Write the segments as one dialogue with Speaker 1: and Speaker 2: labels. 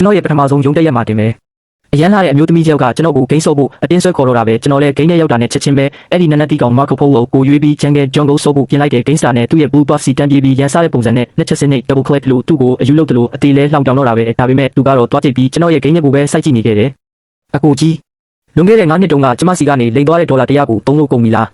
Speaker 1: ကျွန်တော်ရဲ့ပထမဆုံးရုံးတက်ရက်မှာတင်ပဲအရန်လာတဲ့အမျိုးသမီးယောက်ကကျွန်တော်ကိုဂိမ်းဆော့ဖို့အတင်းဆွဲခေါ်တော့တာပဲကျွန်တော်လည်းဂိမ်းထဲရောက်တာနဲ့ချက်ချင်းပဲအဲ့ဒီနနက်တီကောင်မာကိုဖိုးကိုရွေးပြီးဂျန်ဂယ်ဂျွန်ဂိုဆော့ဖို့ပြင်လိုက်တဲ့ဂိမ်းစတာနဲ့သူ့ရဲ့ဘူဘတ်စီတန်ပြေးပြီးရန်စားတဲ့ပုံစံနဲ့နှစ်ချက်စနစ်ဒဘယ်ကလစ်လို့သူ့ကိုအယူလုပ်တယ်လို့အသေးလဲလှောင်တောင်တော့တာပဲဒါပေမဲ့သူကတော့တွားကြည့်ပြီးကျွန်တော်ရဲ့ဂိမ်းရက်ကိုပဲစိုက်ကြည့်နေခဲ့တယ်အကိုကြီးလွန်ခဲ့တဲ့9နှစ်တုန်းကကျမစီကနေလိမ်သွားတဲ့ဒေါ်လာ100ကိုသုံးလို့ကုန်ပြီလား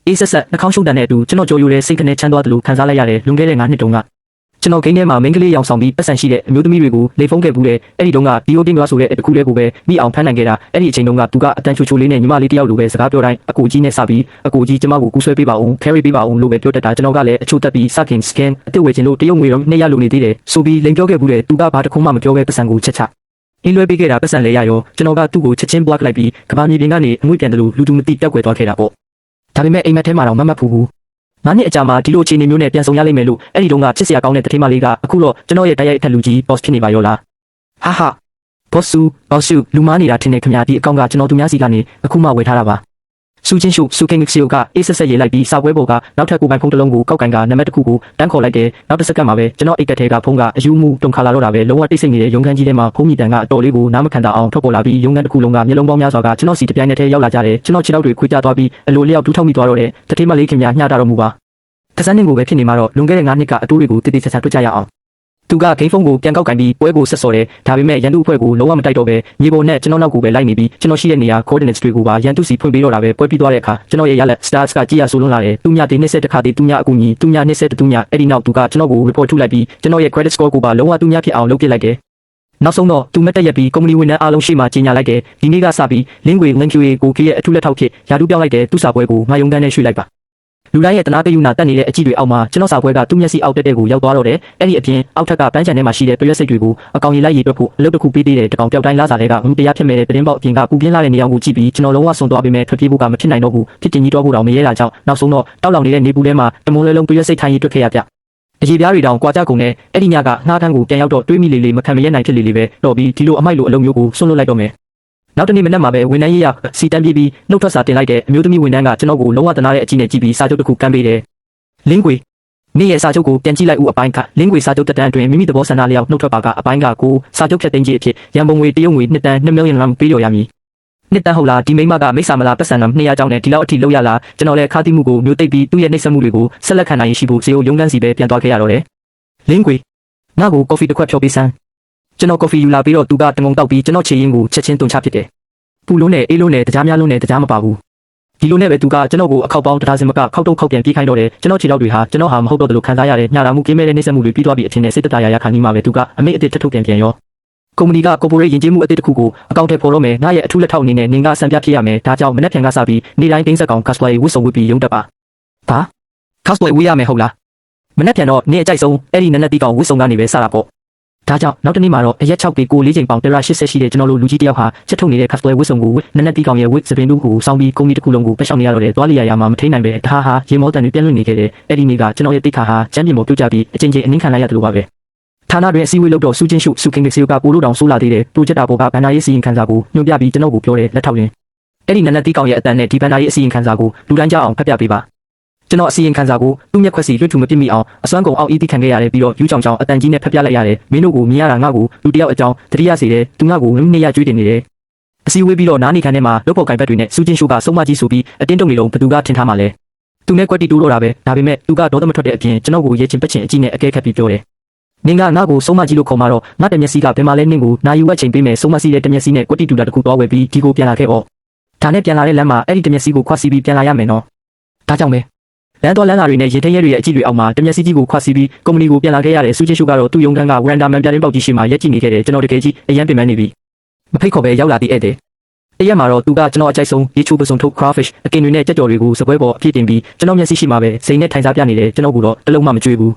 Speaker 1: အေးဆက်ဆက်နှာခေါင်းရှုပ်တန်တဲ့အတူကျွန်တော်ကြော်ယူတဲ့စိတ်ကနေချမ်းသွားတယ်လို့ခံစားလိုက်ရတယ်လွန်ခဲ့တဲ့9နှစ်တုန်းကကျွန်တော်ဂိမ်းထဲမှာမင်းကလေးရောင်ဆောင်ပြီးပတ်စံရှိတဲ့အမျိုးသမီးတွေကိုလေဖုန်းခဲ့ဘူးတဲ့အဲ့ဒီတုန်းကဒီယိုတင်ကဆိုတဲ့တခုတည်းကိုပဲမိအောင်ဖမ်းနိုင်ခဲ့တာအဲ့ဒီအချိန်တုန်းကသူကအတန်ချိုချိုလေးနဲ့ညီမလေးတယောက်လိုပဲစကားပြောတိုင်းအကိုကြီးနဲ့စပြီးအကိုကြီးကျမကိုကူးဆွဲပေးပါဦး carry ပေးပါဦးလို့ပဲပြောတတ်တာကျွန်တော်ကလည်းအချို့တက်ပြီးစခင် scan အစ်စ်ဝယ်ခြင်းလို့တရုတ်ငွေတော့200လိုနေသေးတယ်ဆိုပြီးလိန်ပြောခဲ့ဘူးတဲ့သူကဘာတခုမှမပြောပဲပတ်စံကိုချက်ချအင်းလွဲပေးခဲ့တာပတ်စံလဲရရောကျွန်တော်ကသူ့ကိုချက်ချင်း block လိုက်ပြီးကဘာမြေပြင်ကနေအငွေ့ပြန်တယ်လို့လူတူမသိတက်ွယ်သွားခဲ့တာပေါ့ဒါပေမဲ့အိမ်မက်ထဲမှာတော့မတ်ဖူးဘူး9နှစ်အကြာမှာဒီလိုအခြေအနေမျိုးနဲ့ပြန်ဆောင်ရလိမ့်မယ်လို့အဲ့ဒီတုန်းကဖြစ်စရာကောင်းတဲ့တတိမလေးကအခုတော့ကျွန်တော်ရဲ့တိုက်ရိုက်အထက်လူကြီး boss ဖြစ်နေပါရောလားဟာဟာ boss လူမားနေတာထင်တယ်ခင်ဗျာဒီအကောင့်ကကျွန်တော်သူများစီကနေအခုမှဝယ်ထားတာပါစူချင်းရှုစူကင်းမစ်ဆီယိုကအေးဆက်ဆက်ရေးလိုက်ပြီးစာပွဲပေါ်ကနောက်ထပ်ကိုပိုင်ဖုန်းတစ်လုံးကိုကောက်ကန်ကနံပါတ်တစ်ခုကိုတန်းခေါ်လိုက်တယ်နောက်တစ်စက္ကန့်မှာပဲကျွန်တော်အိတ်ကထဲကဖုန်းကအယူမှုတုံခါလာတော့တာပဲလုံးဝတိတ်ဆိတ်နေတဲ့ရုံခန်းကြီးထဲမှာဖုန်းမြည်တန်ကအတော်လေးကိုနားမခံတာအောင်ထွက်ပေါ်လာပြီးရုံခန်းတစ်ခုလုံးကမျက်လုံးပေါင်းများစွာကကျွန်တော်စီတပြိုင်နက်တည်းရောက်လာကြတယ်ကျွန်တော်ခြေထောက်တွေခွေးကျသွားပြီးအလိုလျောက်တူးထောက်မိသွားတော့တယ်တတိမလေးခင်ဗျာညှတာတော့မူပါကစားနေကိုပဲဖြစ်နေမှာတော့လွန်ခဲ့တဲ့9နှစ်ကအတူတွေကိုတည်တည်ချာချာတွေ့ကြရအောင်သူကဂိမ်းဖုန်းကိုပြန်ကောက်ကင်ပြီးပွဲကိုဆက်စော်တယ်ဒါပေမဲ့ရန်သူအဖွဲ့ကိုလုံးဝမတိုက်တော့ပဲမြေပေါ်နဲ့ကျွန်တော်နောက်ကိုပဲလိုက်နေပြီးကျွန်တော်ရှိတဲ့နေရာ coordinates တွေကိုပါရန်သူစီဖွင့်ပေးတော့တာပဲပွဲပြီးသွားတဲ့အခါကျွန်တော်ရဲ့ရလက် stars ကကြည်ရဆိုးလွန်းလာတယ်သူညဒီ20တခါတည်းသူညအကူညီသူည20တူညအဲ့ဒီနောက်သူကကျွန်တော်ကို report ထုတ်လိုက်ပြီးကျွန်တော်ရဲ့ credit score ကိုပါလုံးဝသူညဖြစ်အောင်လုပ်ပစ်လိုက်တယ်နောက်ဆုံးတော့သူမက်တက်ရက်ပြီးကုမ္ပဏီဝန်ထမ်းအားလုံးရှေ့မှာကြီးညာလိုက်တယ်ဒီနေ့ကစပြီး link ကို link QA ကိုရဲ့အထူးလက်ထောက်ဖြစ်ယာတူးပြောင်းလိုက်တယ်သူစာပွဲကိုငါယုံတန်းနဲ့ရွှေ့လိုက်ပါလူတိုင်းရဲ့တနာကယူနာတက်နေတဲ့အကြည့်တွေအောက်မှာကျွန်တော်စာပွဲကသူ့မျက်စိအောက်တက်တဲ့ကိုရောက်သွားတော့တယ်အဲ့ဒီအပြင်အောက်ထက်ကပန်းချန်ထဲမှာရှိတဲ့ပြည့်စိတ်တွေကိုအကောင်ကြီးလိုက်ရေးတွက်ဖို့အလုပ်တစ်ခုပေးသေးတယ်တကောင်ပျောက်တိုင်းလာစားတဲ့ကငုတရားဖြစ်မဲ့တဲ့တင်းပေါက်အပြင်ကပူပြင်းလာတဲ့နေအောင်ကိုကြည့်ပြီးကျွန်တော်လုံးဝဆွန်သွားပြီးမဲ့ထွက်ပြေးဖို့ကမဖြစ်နိုင်တော့ဘူးဖြစ်တင်ကြီးတော့ဖို့တော့မရဲတာကြောင့်နောက်ဆုံးတော့တောက်လောင်နေတဲ့နေပူထဲမှာတမုံလေးလုံးပြည့်စိတ်ထိုင်ရေးတွက်ခဲ့ရပြအရေးပြားတွေတောင်ကြွားကြကုန်နဲ့အဲ့ဒီညကငှားခန်းကိုပြန်ရောက်တော့တွေးမိလေမခံမရနိုင်ဖြစ်လေပဲတော့ပြီးဒီလိုအမိုက်လိုအလုံးမျိုးကိုဆွန့်လွတ်လိုက်တော့မယ်နောက်တနေ့မနက်မှာပဲဝန်ထမ်းရေးရစီတန်းပြေးပြီးနှုတ်ထွက်စာတင်လိုက်တဲ့အမျိုးသမီးဝန်ထမ်းကကျွန်တော်ကိုလုံးဝတနာတဲ့အကြည့်နဲ့ကြည့်ပြီးစာချုပ်တစ်ခုကမ်းပေးတယ်လင်းကွေနေ့ရဲ့စာချုပ်ကိုပြန်ကြည့်လိုက်ဦးအပိုင်းကလင်းကွေစာချုပ်တက်တန်းအတွင်းမိမိသဘောဆန္ဒလျောက်နှုတ်ထွက်ပါကအပိုင်းကကိုစာချုပ်ဖြတ်သိမ်းခြင်းအဖြစ်ရန်ပုံငွေတရုတ်ငွေ2တန်း2 million လောက်ပေးလျော်ရမည်နှစ်တန်းဟုတ်လားဒီမိမကမိတ်ဆာမလားပတ်စံတော့200ကျောင်းနဲ့ဒီလောက်အထိလောက်ရလားကျွန်တော်လည်းခါတိမှုကိုမျိုးသိပ်ပြီးသူ့ရဲ့နှိမ့်ဆက်မှုတွေကိုဆက်လက်ခံနိုင်ရရှိဖို့ဇေယိုရုံးတန်းစီပဲပြန်သွားခဲ့ရတော့တယ်လင်းကွေငါ့ကိုကော်ဖီတစ်ခွက်ဖြောပေးစမ်းကျွန်တော်ကော်ဖီယူလာပြီးတော့သူကတငုံတောက်ပြီးကျွန်တော်ခြေရင်းကိုချက်ချင်းတွန်ချဖြစ်တယ်ပူလုံးနဲ့အေးလုံးနဲ့တကြားများလုံးနဲ့တကြားမပါဘူးဒီလိုနဲ့ပဲသူကကျွန်တော်ကိုအခောက်ပေါင်းတရားစင်မကခောက်တုတ်ခောက်ပြန်ပြေးခိုင်းတော့တယ်ကျွန်တော်ခြေထောက်တွေဟာကျွန်တော်ဟာမဟုတ်တော့တယ်လို့ခံစားရတဲ့ညှာတာမှုကင်းမဲ့တဲ့နှိမ့်ဆက်မှုတွေပြီးသွားပြီးအထင်နဲ့စိတ်တရာခံပြီးမှပဲသူကအမိတ်အစ်စ်ထထုတ်ပြန်ရောကုမ္ပဏီက corporate ယဉ်ကျေးမှုအသစ်တစ်ခုကိုအကောင့်ထဲပေါ်တော့မယ်ငါရဲ့အထူးလက်ထောက်အနေနဲ့နင်ကစံပြဖြစ်ရမယ်ဒါကြောင့်မနေ့ပြန်ကစပြီးနေ့တိုင်းတင်းဆက်ကောင် cosplay ဝတ်စုံဝတ်ပြီးရုံးတက်ပါဘာ cosplay ဝတ်ရမယ်ဟုတ်လားမနေ့ပြန်တော့နေ့အကြိုက်ဆုံးအဲ့ဒီနနက်တီကောင်ဝတ်စုံကနေပဲစတာပေါ့ဒါကြောင့်နောက်တနေ့မှာတော့အရက်6ပေကို4ချိန်ပေါင်180ရှိတဲ့ကျွန်တော်တို့လူကြီးတယောက်ဟာချက်ထုတ်နေတဲ့ cosplay ဝတ်စုံကိုနနက်တီကောင်ရဲ့ဝတ်စပင်တို့ကိုစောင်းပြီးကုမ္ပဏီတစ်ခုလုံးကိုပတ်ရှောင်နေရတော့တယ်သွားလျာမှာမထိန်နိုင်ပဲဒါဟာရေမောတန်တွေပြန့်လွင့်နေခဲ့တယ်အဲ့ဒီနေ့ကကျွန်တော်ရဲ့တိတ်ခါဟာချမ်းမြေပေါ်ပြုတ်ကြပြီးအချင်းချင်းအနှင်းခံလိုက်ရတယ်လို့ပါပဲဌာနတွင်အစည်းအဝေးလုပ်တော့စူချင်းရှုစူကင်းမစ်ဆီယိုကပိုလို့တောင်ဆိုးလာသေးတယ်ပရိုဂျက်တာပေါ်ကဘန်နာရေးစီရင်ခံစာကိုညွှန်ပြပြီးကျွန်တော်ကိုပြောတယ်လက်ထောက်ရင်းအဲ့ဒီနနက်တီကောင်ရဲ့အတန်နဲ့ဒီဘန်နာရေးအစီရင်ခံစာကိုလူတိုင်းကြားအောင်ဖတ်ပြပေးပါကျွန်တော်အစီရင်ခံစာကိုသူ့မျက်ခွက်စီလွှတ်ထူမပြစ်မိအောင်အစွမ်းကုန်အောက်အီးတိခံခဲ့ရတယ်ပြီးတော့ယူးချောင်ချောင်အတန်ကြီးနဲ့ဖတ်ပြလိုက်ရတယ်မင်းတို့ကိုမြင်ရတာငါ့ကိုလူတယောက်အကြောင်းတတိယစီတယ်သူငါ့ကိုနှစ်ရကျွေးတင်နေတယ်အစည်းအဝေးပြီးတော့နားနေခန်းထဲမှာလုပ်ဖို့ကင်ဘက်တွေနဲ့စူချင်းရှုကစုံမကြီးဆိုပြီးအတင်းတုံနေလုံးဘသူကထင်ထားမှလဲသူနဲ့ကွက်တီတိုးတော့တာပဲဒါပေမဲ့သူကဒေါသမထွက်တဲ့အပြင်ကျွန်တော်ကိုရဲချင်းပက်ချင်းအကြည့်နဲ့အကဲခတ်ပြီးပြောတယ်နင်ကငါ့ကိုစုံမကြီးလို့ခေါ်မှတော့ငါတမျက်စီကဘယ်မှာလဲနင်ကိုနာယူဝက်ချိန်ပေးမယ်စုံမစီတဲ့တမျက်စီနဲ့ကွက်တီတူတာတခုသွားဝယ်ပြီးဒီကိုပြန်လာခဲ့ပေါ့ဒါနဲ့ပြန်လာတဲ့လမ်းမှာအဲ့ဒီတမျက်စီကိုခွာစီပြီးပြန်လာရမယ်နော်ဒါကြောင့်ပဲလမ်းတော်လမ်းလာတွေနဲ့ရေထင်းရဲတွေရဲ့အကြည့်တွေအောက်မှာတမျက်စီကြီးကိုခွာစီပြီးကုမ္ပဏီကိုပြန်လာခဲ့ရတဲ့စူချင်းရှုကတော့သူ့ရုံးခန်းကဝရန်ဒါမန်ပြတင်းပေါက်ကြီးရှိမှရက်ကြည့်နေခဲ့တယ်ကျွန်တော်တကယ်ကြီးအရန်ပင်ပန်းနေပြီမဖိတ်ခေါ်ပဲရောက်လာတဲ့ဧည့်သည်တရက်မှာတော့သူကကျွန်တော်အကြိုက်ဆုံးရေချိုးပစုံထုတ် crawfish အကင်တွေနဲ့ကြက်ကြော်တွေကိုစပွဲပေါ်အပြည့်တင်ပြီးကျွန်တော်မျက်စိရှိမှပဲစိန်နဲ့ထိုင်စားပြနေတယ်ကျွန်တော်ကတော့တလုံးမှမကြွေးဘူး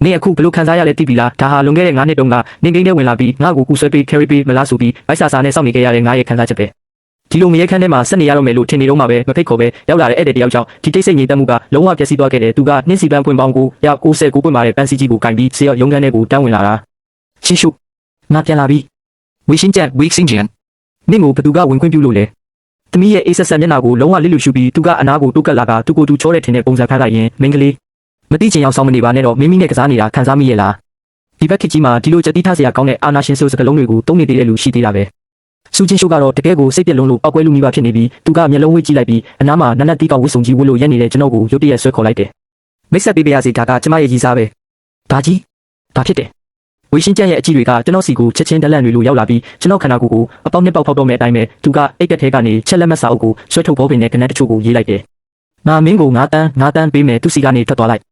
Speaker 1: နေအခုဘလို့ခံစားရလဲသိပြီလားဒါဟာလွန်ခဲ့တဲ့9နှစ်တုန်းကနေကိန်းထဲဝင်လာပြီးငါ့ကိုကူဆွဲပေး carry ပေးမလားဆိုပြီးဗိုက်ဆာစာနဲ့စောင့်နေခဲ့ရတဲ့ငါရဲ့ခံစားချက်ပဲဒီလိုမရဲခန်းထဲမှာဆက်နေရတော့မယ်လို့ထင်နေတော့မှပဲမဖိတ်ခေါ်ပဲရောက်လာတဲ့ဧည့်သည်တယောက်ကြောင့်ဒီတိတ်ဆိတ်ငြိမ်သက်မှုကလုံးဝပျက်စီးသွားခဲ့တယ်သူကနှင်းစီပန်းပွင့်ပေါင်းကို169ပွင့်ပါတဲ့ပန်းစီကြီးကိုကင်ပြီးဆေးရုံခန်းထဲကိုတန်းဝင်လာတာရှင်းရှုငါပြန်လာပြီဝီရှင်းချက်ဝီစင်ဂျန်နင့်ကိုဘသူကဝင်ခွင့်ပြုလို့လဲသမီးရဲ့အေးဆက်ဆက်မျက်နှာကိုလုံးဝလစ်လူရှုပြီးသူကအနားကိုတိုးကပ်လာကသူကိုယ်သူချောတဲ့ထင်တဲ့ပုံစံဖတ်လိုက်ရင်မင်းကလေးမသိချင်အောင်ဆောင်မနေပါနဲ့တော့မင်းမီနဲ့ကစားနေတာခံစားမိရဲ့လား ဒီဘက်ခေတ်ကြီးမှာဒီလိုကြက်တီးထားစရာကောင်းတဲ့အာနာရှင်ဆိုစကလုံးတွေကိုတုံးနေသေးတဲ့လူရှိသေးတာပဲစူချင်းရှိုးကတော့တကယ်ကိုစိတ်ပြက်လုံးလို့ပောက်ကွဲလူမိဘဖြစ်နေပြီးသူကမျက်လုံးဝှေ့ကြည့်လိုက်ပြီးအနားမှာနက်နက်တီးကောင်ဝှစ်စုံကြီးဝှလို့ရက်နေတဲ့ကျွန်တော်ကိုရုတ်တရက်ဆွဲခေါ်လိုက်တယ်မိတ်ဆက်ပေးပါရစေဒါကကျမရဲ့ရည်စားပဲဒါကြီးဒါဖြစ်တယ်ဝေရှင်းကျက်ရဲ့အကြည့်တွေကကျွန်တော်စီကိုချက်ချင်းတလန့်တွေလိုရောက်လာပြီးကျွန်တော်ခန္ဓာကိုယ်ကိုအပေါက်နှစ်ပေါက်ဖောက်တော့မဲ့အတိုင်းပဲသူကအိတ်ကက်ထဲကနေချက်လက်မစာအုပ်ကိုဆွဲထုတ်ဖို့ပင်နဲ့ကနက်တချို့ကိုရေးလိုက်တယ်ငါမင်းကို9တန်းပေးမယ်သူစီကနေထွက်သွားလိုက်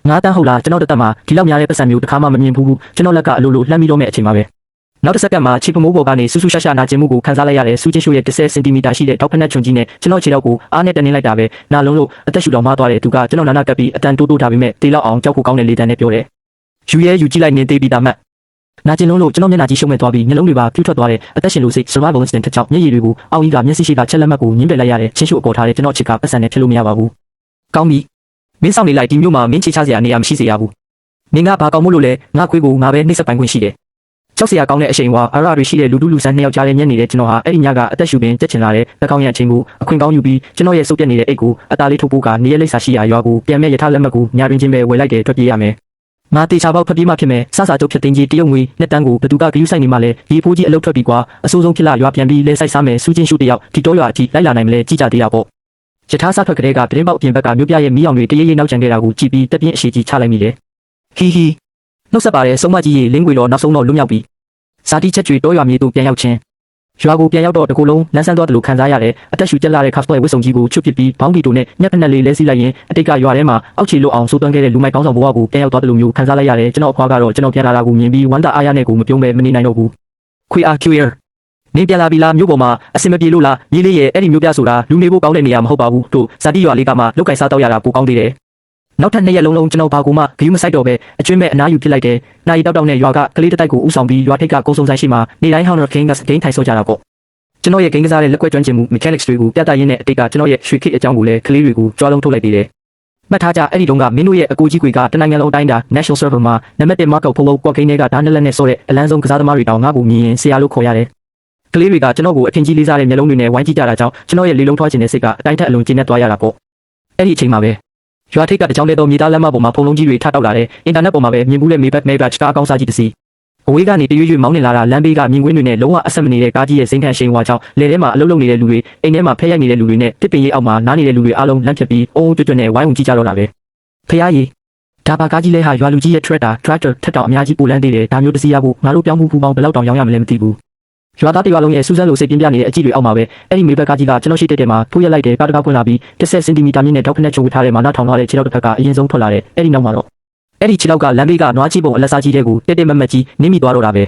Speaker 1: 9တန်းဟုတ်လားကျွန်တော်တသက်မှာဒီလောက်များတဲ့ပတ်စံမျိုးတစ်ခါမှမမြင်ဘူးကျွန်တော်လက်ကအလိုလိုလှမ်းပြီးတော့မဲ့အချိန်မှာပဲနောက်တစ်စက္ကန့်မှာခြေပမိုးပေါ်ကနေဆူဆူရှာရှာနာကျင်မှုကိုခံစားလိုက်ရတဲ့စူးချင်းရှိုးရဲ့10စင်တီမီတာရှိတဲ့တောက်ဖက်နှက်ချွန်ကြီးနဲ့ကျွန်တော်ခြေထောက်ကိုအားနဲ့တင်းလိုက်တာပဲနာလုံးလို့အသက်ရှူတော်မှားသွားတယ်သူကကျွန်တော်နာနာကပ်ပြီးအတန်တိုးထားပြီးမဲ့တေးလောက်အောင်ကြောက်ဖို့ကောင်းတဲ့လေတန်းနဲ့ပြောတယ်ယူရဲယူကြည့်လိုက်နေသေးပြီးတာမှတ်နာကျင်လုံးလို့ကျွန်တော်မျက်နှာကြီးရှုံးမဲ့သွားပြီးမျက်လုံးတွေပါပြူးထွက်သွားတဲ့အသက်ရှင်လို့စိတ် survival instinct တစ်ချောင်းမျက်ရည်တွေကိုအောင်းကြီးကမျက်စိရှိကချက်လက်မှတ်ကိုညှင်းပယ်လိုက်ရတဲ့ချင်းရှုအပေါ်ထားတဲ့ကျွန်တော်ချစ်ကပတ်စံနဲ့ဖြစ်လို့မရပါဘူးကောင်းပြီမင်းဆောင်နေလိုက်ဒီမျိုးမှာမင်းချေချစရာနေရာမရှိစေရဘူးမင်းကဘာကောင်းမို့လို့လဲငါခွေးကိုငါပဲနှိမ့်ဆက်ပိုင်ခွင့်ရှိတယ်ကြောက်စရာကောင်းတဲ့အချိန်ဝါအရာတွေရှိတဲ့လူလူဆန်းနှစ်ယောက်ကြားထဲညက်နေတဲ့ကျွန်တော်ဟာအဲ့ဒီညကအသက်ရှူပင်တက်ချင်လာတဲ့လက်ကောင်းရအချိန်ကိုအခွင့်ကောင်းယူပြီးကျွန်တော်ရဲ့စုပ်ပြက်နေတဲ့အိတ်ကိုအသားလေးထုတ်ဖို့ကနေရလိပ်စာရှိရာရွာကိုပြန်မဲ့ရထားလက်မှတ်ကိုညာတွင်ချင်းပဲဝယ်လိုက်တယ်ထွက်ပြေးရမယ်ငါတေချာပေါက်ဖက်ပြေးမှဖြစ်မယ်စစာကျုပ်ဖြစ်သိန်းကြီးတရုတ်ငွေနှစ်တန်းကိုဘသူကဂယူးဆိုင်နေမှလဲရေဖိုးကြီးအလုတ်ထွက်ပြီးကွာအဆိုးဆုံးဖြစ်လာရွာပြန်ပြီးလဲဆိုင်စားမယ်စူးချင်းရှုတယောက်ဒီတော့ရွာအထိလိုက်လာနိုင်မလဲကြည့်ကြသေးတာပေါ့ရထားစားထွက်ကလေးကပြင်းပေါက်အပြင်ဘက်ကမြို့ပြရဲ့မီးအောင်တွေတရေရေနောက်ကျန်ခဲ့တာကိုကြည့်ပြီးတက်ပြင်းအရှိကြီးချလိုက်မိတယ်ဟီဟီနှုတ်ဆက်ပါတဲ့ဆုံးမကြီးရေလင်းကွေတော်နောက်ဆုံးတော့လွတ်မြောက်ပြီးဇာတိချက်ကျွေတောရွာမြေတို့ပြန်ရောက်ခြင်းရွာကိုပြန်ရောက်တော့တကူလုံးလန်းဆန်းသွားတယ်လို့ခံစားရတယ်အသက်ရှူကျက်လာတဲ့ခါစပွဲဝစ်စုံကြီးကိုချွတ်ပစ်ပြီးဘောင်းဒီတိုနဲ့ညက်ဖက်နဲ့လေးလဲစီလိုက်ရင်အတိတ်ကရွာထဲမှာအောက်ခြေလွတ်အောင်စိုးသွန်းခဲ့တဲ့လူမိုက်ကောင်းဆောင်ဘဝကိုပြန်ရောက်သွားတယ်လို့မျိုးခံစားလိုက်ရတယ်ကျွန်တော်အဖွားကတော့ကျွန်တော်ပြန်လာတာကိုမြင်ပြီးဝမ်းသာအားရနဲ့ကိုမပြုံးပဲမနေနိုင်တော့ဘူးခွေအားကျူရနေပြန်လာပြီလားမြို့ပေါ်မှာအစင်မပြေလို့လားရေးလေးရဲ့အဲ့ဒီမြို့ပြဆိုတာလူနေဖို့ကောင်းတဲ့နေရာမဟုတ်ပါဘူးတို့ဇာတိရွာလေးကမှလောက်ကင်စားတော့ရတာပိုကောင်းသေးတယ်နောက်ထပ်2ရက်လုံးကျွန်တော်ဘာကိုမှဂယူးမဆိုင်တော့ပဲအကျွင်းမဲ့အနားယူဖြစ်လိုက်တယ်။နိုင်တောက်တောက်နဲ့ရွာကကလေးတိုက်ကိုဥဆောင်ပြီးရွာထိပ်ကကုန်းစုံဆိုင်ရှိမှာနေတိုင်း Honor King ကဂိမ်းထိုင်ဆော့ကြတာပေါ့။ကျွန်တော်ရဲ့ဂိမ်းကစားတဲ့လက်ကွက်ကျွမ်းကျင်မှု mechanics တွေကိုပြသရင်းနဲ့အတိတ်ကကျွန်တော်ရဲ့ရွှေခိအကြောင်းကိုလည်းကလေးတွေကိုကြွားလုံးထုတ်လိုက်သေးတယ်။မှတ်ထားကြအဲ့ဒီတုန်းကမင်းတို့ရဲ့အကူကြီးတွေကတနိုင်ငံလုံးအတိုင်းတာ National Server မှာနံပါတ်1 Marco Polo ကွက်ဂိမ်းတွေကဒါနဲ့လက်နဲ့ဆော့တဲ့အလန်းဆုံးကစားသမားတွေတောင်ငါ့ကိုမြင်ရင်ဆရာလို့ခေါ်ရတယ်။ကလေးတွေကကျွန်တော်ကိုအထင်ကြီးလေးစားတဲ့မျက်လုံးတွေနဲ့ဝိုင်းကြည့်ကြတာကြောင့်ကျွန်တော်ရဲ့လေလုံးထွားခြင်းတဲ့စိတ်ကအတိုင်းထက်အလွန်ကျဉ်းသွားရတာပေါ့။အဲ့ဒီအချိန်မှာပဲရွာထိပ်ကတကြောင်တဲ့တော့မြေသားလမ်းမပေါ်မှာဖုံလုံးကြီးတွေထတောက်လာတဲ့အင်တာနက်ပေါ်မှာပဲမြင်ဘူးတဲ့ Maybach ကားအကောင်းစားကြီးတစ်စီးအဝေးကနေတရွေ့ရွေ့မောင်းနေလာတာလမ်းဘေးကမြင်ကွင်းတွေနဲ့လုံးဝအဆက်မနေတဲ့ကားကြီးရဲ့စိမ့်ထန်ရှိန်ဝါကြောင့်လေထဲမှာအလုတ်လုံနေတဲ့လူတွေအိမ်ထဲမှာဖက်ရိုက်နေတဲ့လူတွေနဲ့တစ်ပင်ရိပ်အောက်မှာနားနေတဲ့လူတွေအားလုံးလမ်းဖြတ်ပြီးအိုးကျွတ်ကျွတ်နဲ့ဝိုင်းဝန်းကြည့်ကြတော့တာပဲဖျားရည်ဒါပါကားကြီးလဲဟာရွာလူကြီးရဲ့ tractor ထက်တောင်အများကြီးပိုလန်းသေးတယ်ဒါမျိုးတစ်စီးရဖို့ငါတို့ပြောင်းမှုပူပေါင်းဘယ်လောက်တောင်ရောင်းရမလဲမသိဘူးရွာသားတရွာလုံးရဲ့စူးစမ်းလို့စိတ်ပြင်းပြနေတဲ့အကြည့်တွေအောက်မှာပဲအဲ့ဒီမေဘက်ကကြီးကကျွန်တော်ရှိတဲ့မှာထိုးရက်လိုက်တယ်ကားတကားဖွင့်လာပြီး10စင်တီမီတာမြင့်နဲ့ဒေါက်ဖက်နဲ့ချုံဝထားတဲ့မာနာထောင်ထားတဲ့ခြေထောက်တစ်ဖက်ကအရင်ဆုံးထွက်လာတဲ့အဲ့ဒီနောက်မှာတော့အဲ့ဒီခြေထောက်ကလမ်းဘေးကနွားကြီးပုံအလက်စားကြီးတဲ့ကိုတက်မက်ကြီးနင်းမိသွားတော့တာပ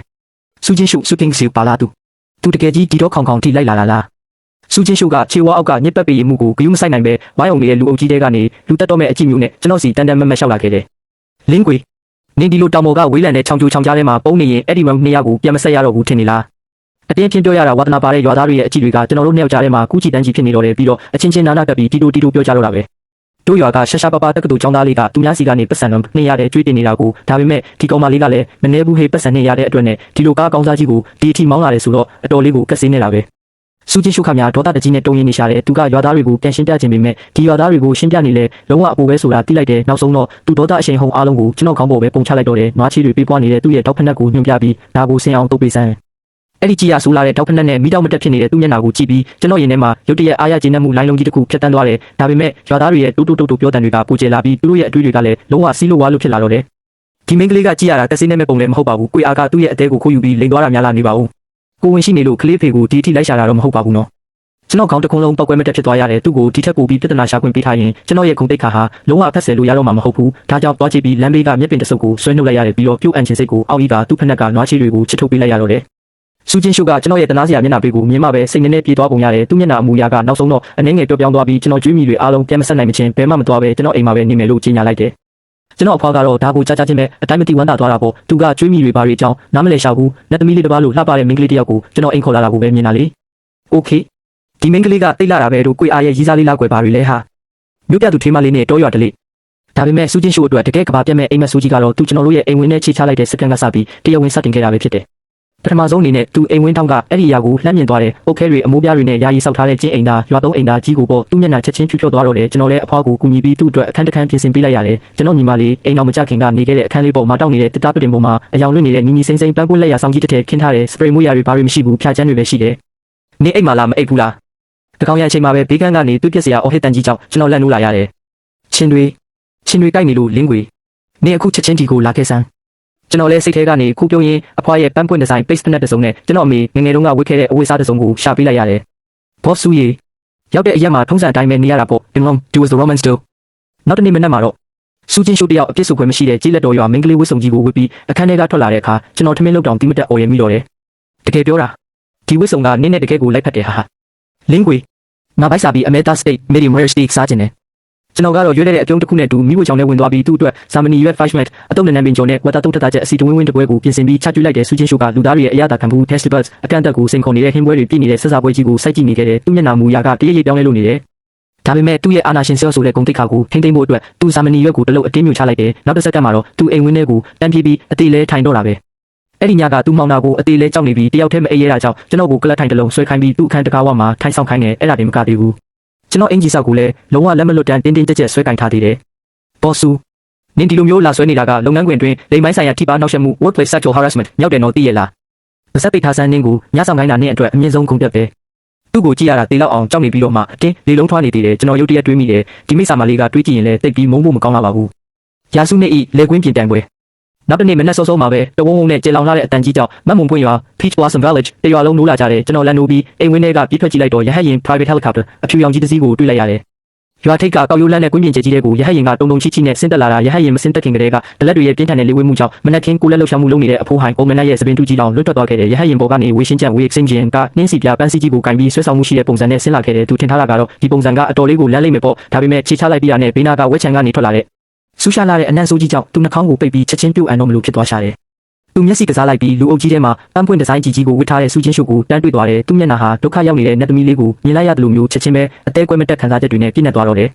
Speaker 1: ဲစူးချင်းရှုစူကင်းစီပါလာသူတကယ်ကြီးဒီတော့ခေါင်ခေါင်ထိလိုက်လာလားစူးချင်းရှုကခြေဝါအောက်ကညစ်ပတ်ပေမှုကိုဂယုမဆိုင်နိုင်ပဲဝိုင်းအောင်နေတဲ့လူအုပ်ကြီးတွေကနေလူတက်တော့မဲ့အကြည့်မျိုးနဲ့ကျွန်တော်စီတန်တန်မက်ရှောက်လာခဲ့တယ်လင်းကွေနင်းဒီလိုတောင်ပေါ်ကဝေးလံတဲ့ချောင်ကျိုချောင်ကြားထဲမှာပုံနေရင်အဲ့ဒီမှာ2ယောက်ကိုပြန်မဆက်ရတော့ဘူးထင်နေလားအတင်းချင်းပြောရတာဝါသနာပါတဲ့ရွာသားတွေရဲ့အကြည့်တွေကကျွန်တော်တို့နှစ်ယောက်ကြားထဲမှာကူးချီတန်းကြီးဖြစ်နေတော့တယ်ပြီးတော့အချင်းချင်းနာနာကပ်ပြီးတီတိုပြောကြတော့တာပဲတို့ရွာကရှာရှာပပတက္ကသိုလ်ကျောင်းသားလေးကသူများစီကနေပတ်စံလုံးနှိမ့်ရတဲ့ကျွေးတင်နေတာကိုဒါပေမဲ့ဒီကောင်မလေးကလည်းမနေဘူးဟေးပတ်စံနှိမ့်ရတဲ့အတွက်နဲ့ဒီလိုကားအကောင်းစားကြီးကိုဒီအထိမောင်းလာတယ်ဆိုတော့အတော်လေးကိုကက်စင်းနေတာပဲစူးချင်းရှုခါများဒေါသတကြီးနဲ့တုံရင်းနေရှာတယ်သူကရွာသားတွေကိုပြန်ရှင်းပြခြင်းပေမဲ့ဒီရွာသားတွေကိုရှင်းပြနေလဲလုံးဝအပူပဲဆိုတာသိလိုက်တယ်နောက်ဆုံးတော့သူဒေါသအရှိန်ဟုန်အားလုံးကိုကျွန်တော်ခေါင်းပေါ်ပဲပုံချလိုက်တော့တယ်နွားချီတွေပြေးပွားနေတဲ့သူ့ရဲ့တောက်ဖက်နှက်ကိုညွှန်ပြပြီးဒါကိုဆင်အောင်တုပ်ပေးစမ်းအဲ့ဒီကြီးရဆိုးလာတဲ့တောက်ဖက်နှက်နဲ့မိတောက်မတက်ဖြစ်နေတဲ့သူ့မျက်နှာကိုကြည့်ပြီးကျွန်တော်ရင်ထဲမှာရုတ်တရက်အားရကျေနပ်မှုလိုင်းလုံးကြီးတစ်ခုဖြတ်တန်းသွားတယ်ဒါပေမဲ့ရွာသားတွေရဲ့တူတူပြောတဲ့တွေကပူကျလာပြီးသူတို့ရဲ့အတွေးတွေကလည်းလုံးဝစီးလို့ဝါလို့ဖြစ်လာတော့တယ်ဒီမင်းကလေးကကြည့်ရတာကစင်းနဲ့မဲ့ပုံလည်းမဟုတ်ပါဘူးကိုအားကသူ့ရဲ့အသေးကိုခိုးယူပြီးလိန်သွားတာများလာနေပါဦးကိုဝင်ရှိနေလို့ကလေးဖေကိုဒီအထိလိုက်ရှာတာတော့မဟုတ်ပါဘူးနော်ကျွန်တော်ခေါင်းတစ်ခုလုံးပောက်ကွဲမတက်ဖြစ်သွားရတယ်သူ့ကိုဒီထက်ပိုပြီးပြဿနာရှာခွင့်ပေးထားရင်ကျွန်တော်ရဲ့ခုံတိတ်ခါဟာလုံးဝအဖက်ဆယ်လို့ရတော့မှာမဟုတ်ဘူးဒါကြောင့်သွားကြည့်ပြီးလမ်းဘေးကမြက်ပင်တဆုပ်ကိုဆွဲနှုတ်လိုက်ရတယ်ပြီးတော့ပြုတ်အန်ချင်းစိတ်ကိုအောက်ကြီးကသူ့ဖက်နှက်ကနွားချီတွေကိုချစ်ထုတ်ပေးလိုက်ရတော့တယ်စူးချင်းရှုကကျွန်တော်ရဲ့တနာစရာမျက်နှာပေးကိုမြင်မှပဲစိတ်နဲ့နဲ့ပြေးသွားပုံရတယ်သူ့မျက်နှာအမူအရာကနောက်ဆုံးတော့အနှင်းငယ်ပြောင်းသွားပြီးကျွန်တော်ကျွေးမိတွေအားလုံးပြန်မဆက်နိုင်မချင်းဘဲမှမသွားပဲကျွန်တော်အိမ်မှာပဲနေမယ်လို့ကြေညာလိုက်တယ်ကျွန်တော်အဖွားကတော့ဒါကိုကြားချင်းပဲအတိုင်းမသိဝမ်းသာသွားတာပေါ့သူကကျွေးမိတွေဘာတွေအကြောင်းနားမလည်ရှာဘူးလက်သမီးလေးတစ်ပါးလို့လှပတဲ့မိန်းကလေးတစ်ယောက်ကိုကျွန်တော်အိမ်ခေါ်လာတာကိုပဲမြင်တာလေโอเคဒီမိန်းကလေးကတိတ်လာတာပဲတို့ကိုအားရဲ့ရီးစားလေးလာကွယ်ပါတွေလဲဟာမြို့ပြသူထေးမလေးနဲ့တောရွာတလေးဒါပေမဲ့စူးချင်းရှိုးအတွက်တကယ်ကဘာပြတ်မဲ့အိမ်မက်ဆိုးကြီးကတော့သူကျွန်တော်တို့ရဲ့အိမ်ဝင်နဲ့ခြေချလိုက်တဲ့စက္ကန့်ကစပြီးတရားဝင်စတင်ခဲ့တာပဲဖြစ်တယ် ပထမဆုံးအနေနဲ့သူအိမ်ဝင်းထောင်းကအဲ့ဒီအရာကိုလှမ်းမြင်သွားတယ်။အုတ်ခဲတွေအမိုးပြားတွေနဲ့ယာယီဆောက်ထားတဲ့ကျင်းအိမ်သားရွာသုံးအိမ်သားကြီးကိုပေါ့သူ့မျက်နှာချက်ချင်းဖြူဖြောသွားတော့တယ်ကျွန်တော်လည်းအဖွားကိုကူညီပြီးသူ့အတွက်အခန်းတစ်ခန်းပြင်ဆင်ပေးလိုက်ရတယ်။ကျွန်တော်ညီမလေးအိမ်တော်မကြခင်ကနေခဲ့တဲ့အခန်းလေးပေါ်မှာတောက်နေတဲ့တစ်တားပတင်ပေါ်မှာအယောင်လွင့်နေတဲ့ညီညီစိမ့်စိမ့်ပန်းပွင့်လက်ရဆောင်ကြီးတစ်ထည်ခင်းထားတဲ့စပရိတ်မွေးရာတွေဘာတွေမရှိဘူးဖြာချမ်းတွေပဲရှိတယ်။နေအိမ်မှာလားမအိပ်ဘူးလား။တကောင်ရအချိန်မှာပဲဘေးကန်းကနေသူ့ပြက်စရာအော်ဟစ်တန်ကြီးကြောင့်ကျွန်တော်လက်နိုးလာရတယ်။ချင်းတွေကြိုက်နေလို့လင်းကွေနေအခုချက်ချင်းဒီကိုလာခဲ့စမ်းကျွန်တော်လည်းစိတ်ထဲကနေခုပြုံးရင်အဖွားရဲ့ပန်းပွင့်ဒီဇိုင်း paste နဲ့တစ်စုံနဲ့ကျွန်တော်အမေငငယ်တုန်းကဝတ်ခဲ့တဲ့အဝတ်စားတစ်စုံကိုရှာပေးလိုက်ရတယ်။ Boss စုကြီးရောက်တဲ့အရက်မှာထုံးစံအတိုင်းပဲနေရတာပေါ့။ Long do as the Romans do နောက်တနေ့မနက်မှာတော့စူးချင်းရှိုးတယောက်အပြစ်ဆိုခွင့်မရှိတဲ့ကြေးလက်တော်ရွာမင်းကလေးဝတ်စုံကြီးကိုဝတ်ပြီးအခန်းထဲကထွက်လာတဲ့အခါကျွန်တော်ထမင်းလုပ်တောင်တီးမတက်အော်ရမိတော့တယ်။တကယ်ပြောတာဒီဝတ်စုံကနင်းနဲ့တကယ်ကိုလိုက်ဖက်တယ်ဟာလင်းကွေငါဘိုက်စာပြီးအမေတာ state medium rare steak စားခြင်းနဲ့ကျွန်တော်ကတော့ရွေးတဲ့အပြုံးတစ်ခုနဲ့တူမိဖို့ချောင်းနဲ့ဝင်သွားပြီးသူ့အတွက်ဇာမနီရွက် 5 minute အတုံးနဲ့နံပင်ကျော်နဲ့ဝတ်သားတုတ်ထတာချက်အစီတဝင်းဝင်းတပွဲကိုပြင်ဆင်ပြီးချကျွေးလိုက်တဲ့စူးချင်းရှိုးကလူသားတွေရဲ့အရသာခံမှု test buds အကန့်အသတ်ကိုစိန်ခေါ်နေတဲ့ဟင်းပွဲတွေပြည်နေတဲ့ဆက်စားပွဲကြီးကိုစိုက်ကြည့်နေခဲ့တဲ့သူ့မျက်နှာမူအရာကတရရိပ်ပြောင်းလဲလို့နေတယ်ဒါပေမဲ့သူ့ရဲ့အာနာရှင်ဆဲဆိုတဲ့ဂုံတိတ်ခါကိုထိမ့်သိမ့်ဖို့အတွက်သူ့ဇာမနီရွက်ကိုတလုံးအတင်းမြှုပ်ချလိုက်တယ်နောက်တစ်စက္ကန့်မှာတော့သူ့အိမ်ဝင်းထဲကိုတန်းပြေးပြီးအသေးလဲထိုင်တော့တာပဲအဲ့ဒီညကသူ့မောင်နာကိုအသေးလဲကြောက်နေပြီးတယောက်တည်းမအေးရတာကြောင့်ကျွန်တော်ကိုကလတ်ထိုင်တလုံးဆွဲခိုင်းပြီးသူ့အခန်းတကားဝမှာထိုင်ဆောင်ခိုင်းတယ်အဲ့ဒါတင်မကသေးဘူးကျွန်တော်အင်ဂျီဆောက်ကိုလည်းလုံးဝလက်မလွတ်တန်းတင်းတင်းကြပ်ကြပ်ဆွဲကင်ထားသေးတယ်။ဘော့ဆူနင်ဒီလိုမျိုးလာဆွဲနေတာကလုပ်ငန်းခွင်တွင်လိမ်မိုင်းဆိုင်ရာထိပါနှောက်ယှက်မှု workplace sexual harassment မြောက်တယ်နော်သိရလား။စက်ပိတ်ထားစမ်းနင်းကိုညဆောင်ခိုင်းတာနင်းအတွက်အမြင့်ဆုံးဂုဏ်ပြတ်ပဲ။သူ့ကိုကြည့်ရတာတေလောက်အောင်ကြောက်နေပြီးတော့မှအတင်းလေလုံးထွားနေသေးတယ်ကျွန်တော်ရုတ်တရက်တွေးမိတယ်ဒီမိစ္ဆာမလေးကတွေးကြည့်ရင်လည်းတိတ်ပြီးမုန်းဖို့မကောင်းလာပါဘူး။ရာစုနှစ်ဤလေကွင်းပြင်တိုင်ပွဲနောက်တနေ့မနက်စောစောမှာပဲတဝုံဝုံနဲ့ကြေလောင်လာတဲ့အတန်ကြီးကြောင့်မတ်မုံပွင့်ရွာ Peach Blossom Village တရွာလုံးနိုးလာကြတယ်ကျွန်တော်လန်နိုးပြီးအိမ်ဝင်းထဲကပြည့်ထွက်ကြည့်လိုက်တော့ရဟတ်ရင် private helicopter အဖြူရောင်ကြီးတစ်စီးကိုတွေ့လိုက်ရတယ်ရွာထိပ်ကကောက်ရိုးလန်းနဲ့ကွင်းပြင်ကျကြီးတဲ့ကိုရဟတ်ရင်ကတုံတုံချီချီနဲ့ဆင်းတက်လာတာရဟတ်ရင်မဆင်းတက်ခင်ကလေးကဒလက်တွေရဲ့ပြင်းထန်တဲ့လေဝေးမှုကြောင့်မနက်ခင်းကိုလက်လှုပ်ရှားမှုလုပ်နေတဲ့အဖိုးဟိုင်ပုံမနက်ရဲ့သပင်တူကြီးတောင်လွတ်ထွက်သွားခဲ့တဲ့ရဟတ်ရင်ပေါ်ကနေဝေရှင်းချန်ဝေးစင်းကျင်ကနှင်းစီပြပန်းစီကြီးကိုကင်ပြီးဆွဲဆောင်မှုရှိတဲ့ပုံစံနဲ့ဆင်းလာခဲ့တဲ့သူထင်ထားတာကတော့ဒီပုံစံကအတော်လေးကိုလမ်းလိုက်မယ်ပေါ့ဒါပေမဲ့ခြေချလိုက်ပြီးတာနဲ့ဘေးနာကဝက်ချန်ကနေထွက်လာတဲ့ဆူရှာလာတဲ့အနံ့ဆိုးကြီးကြောင့်သူနှာခေါင်းကိုပိတ်ပြီးချက်ချင်းပြုတ်အံတော့မလို့ဖြစ်သွားရှာတယ်သူမျက်စိကစားလိုက်ပြီးလူအုပ်ကြီးထဲမှာပန်းပွင့်ဒီဇိုင်းကြီးကိုဝတ်ထားတဲ့စူးချင်းရှုပ်ကိုတန်းတွေ့သွားတယ်သူမျက်နှာဟာဒုက္ခရောက်နေတဲ့နတ်သမီးလေးကိုမြင်လိုက်ရတယ်လို့မျိုးချက်ချင်းပဲအသေးကွဲမတက်ခံစားချက်တွေနဲ့ပြည့်နေသွားတော့တယ်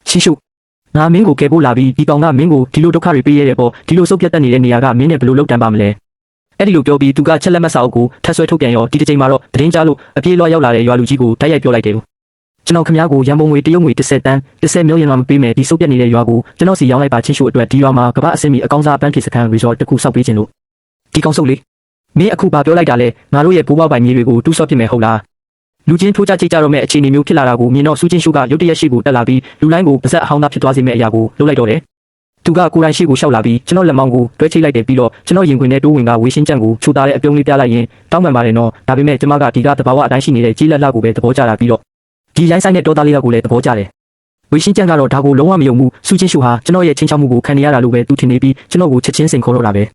Speaker 1: ချင်းရှုငါမင်းကိုကယ်ဖို့လာပြီးဒီကောင်ကမင်းကိုဒီလိုဒုက္ခတွေပေးရတဲ့ပေါ့ဒီလိုစုပ်ပြတ်တက်နေတဲ့နေရာကမင်းနဲ့ဘယ်လိုလုပ်တမ်းပါမလဲအဲ့ဒီလိုပြောပြီးသူကချက်လက်မတ်စာအုပ်ကိုထပ်ဆွဲထုတ်ပြန်ရောဒီတစ်ချိန်မှာတော့သတင်းကြားလို့အပြေးလွှားရောက်လာတဲ့ရွာလူကြီးကိုတိုက်ရိုက်ပြောလိုက်တယ်ကျွန်တော်ခမည်းကိုရန်ပုံငွေတရုတ်ငွေ30တန်း30 million မှမပေးမယ်ဒီစုပ်ပြတ်နေတဲ့ရွာကိုကျွန်တော်စီရောင်းလိုက်ပါချင်းရှုအတွက်ဒီရွာမှာကမ္ဘာအဆင့်မီအကောင်းစားပန်းဖြစ်စခန်း resort တစ်ခုစောက်ပေးခြင်းလို့ဒီကောင်စုပ်လေးမင်းအခုဘာပြောလိုက်တာလဲငါတို့ရဲ့ဘိုးဘွားပိုင်မြေတွေကိုတူးဆော့ပြစ်မယ်ဟုတ်လားလူချင်းထိုးကြချိတ်ကြတော့မဲ့အခြေအနေမျိုးဖြစ်လာတာကိုမြင်တော့စူးချင်းရှုကရုတ်တရက်ရှိကိုတက်လာပြီးလူလိုင်းကိုပါဇက်အဟောင်းသားဖြစ်သွားစေမဲ့အရာကိုလုပ်လိုက်တော့တယ်သူကကိုယ်တိုင်ရှိကိုရှောက်လာပြီးကျွန်တော်လက်မောင်းကိုတွဲချိတ်လိုက်တယ်ပြီးတော့ကျွန်တော်ရင်ခွင်ထဲတိုးဝင်ကဝေရှင်းကြံကိုချိုးသားတဲ့အပြုံးလေးပြလိုက်ရင်တောင်းပန်ပါတယ်နော်ဒါပေမဲ့ကျမကဒီကတဘာဝအတိုင်းရှိနေတဲ့ကြီးလက်လှကိုပဲသဘောကျတာပြီးတော့ဒီရိုင်းဆိုင်တဲ့တောသားလေးကိုလည်းသဘောကျတယ်ဝေရှင်းကြံကတော့ဒါကိုလုံးဝမယုံဘူးစူးချင်းရှုဟာကျွန်တော်ရဲ့ချင်းချောက်မှုကိုခံနေရတာလို့ပဲသူထင်နေပြီးကျွန်တော်ကိုချက်ချင်းစိန်ခေါ်တော့တာပဲ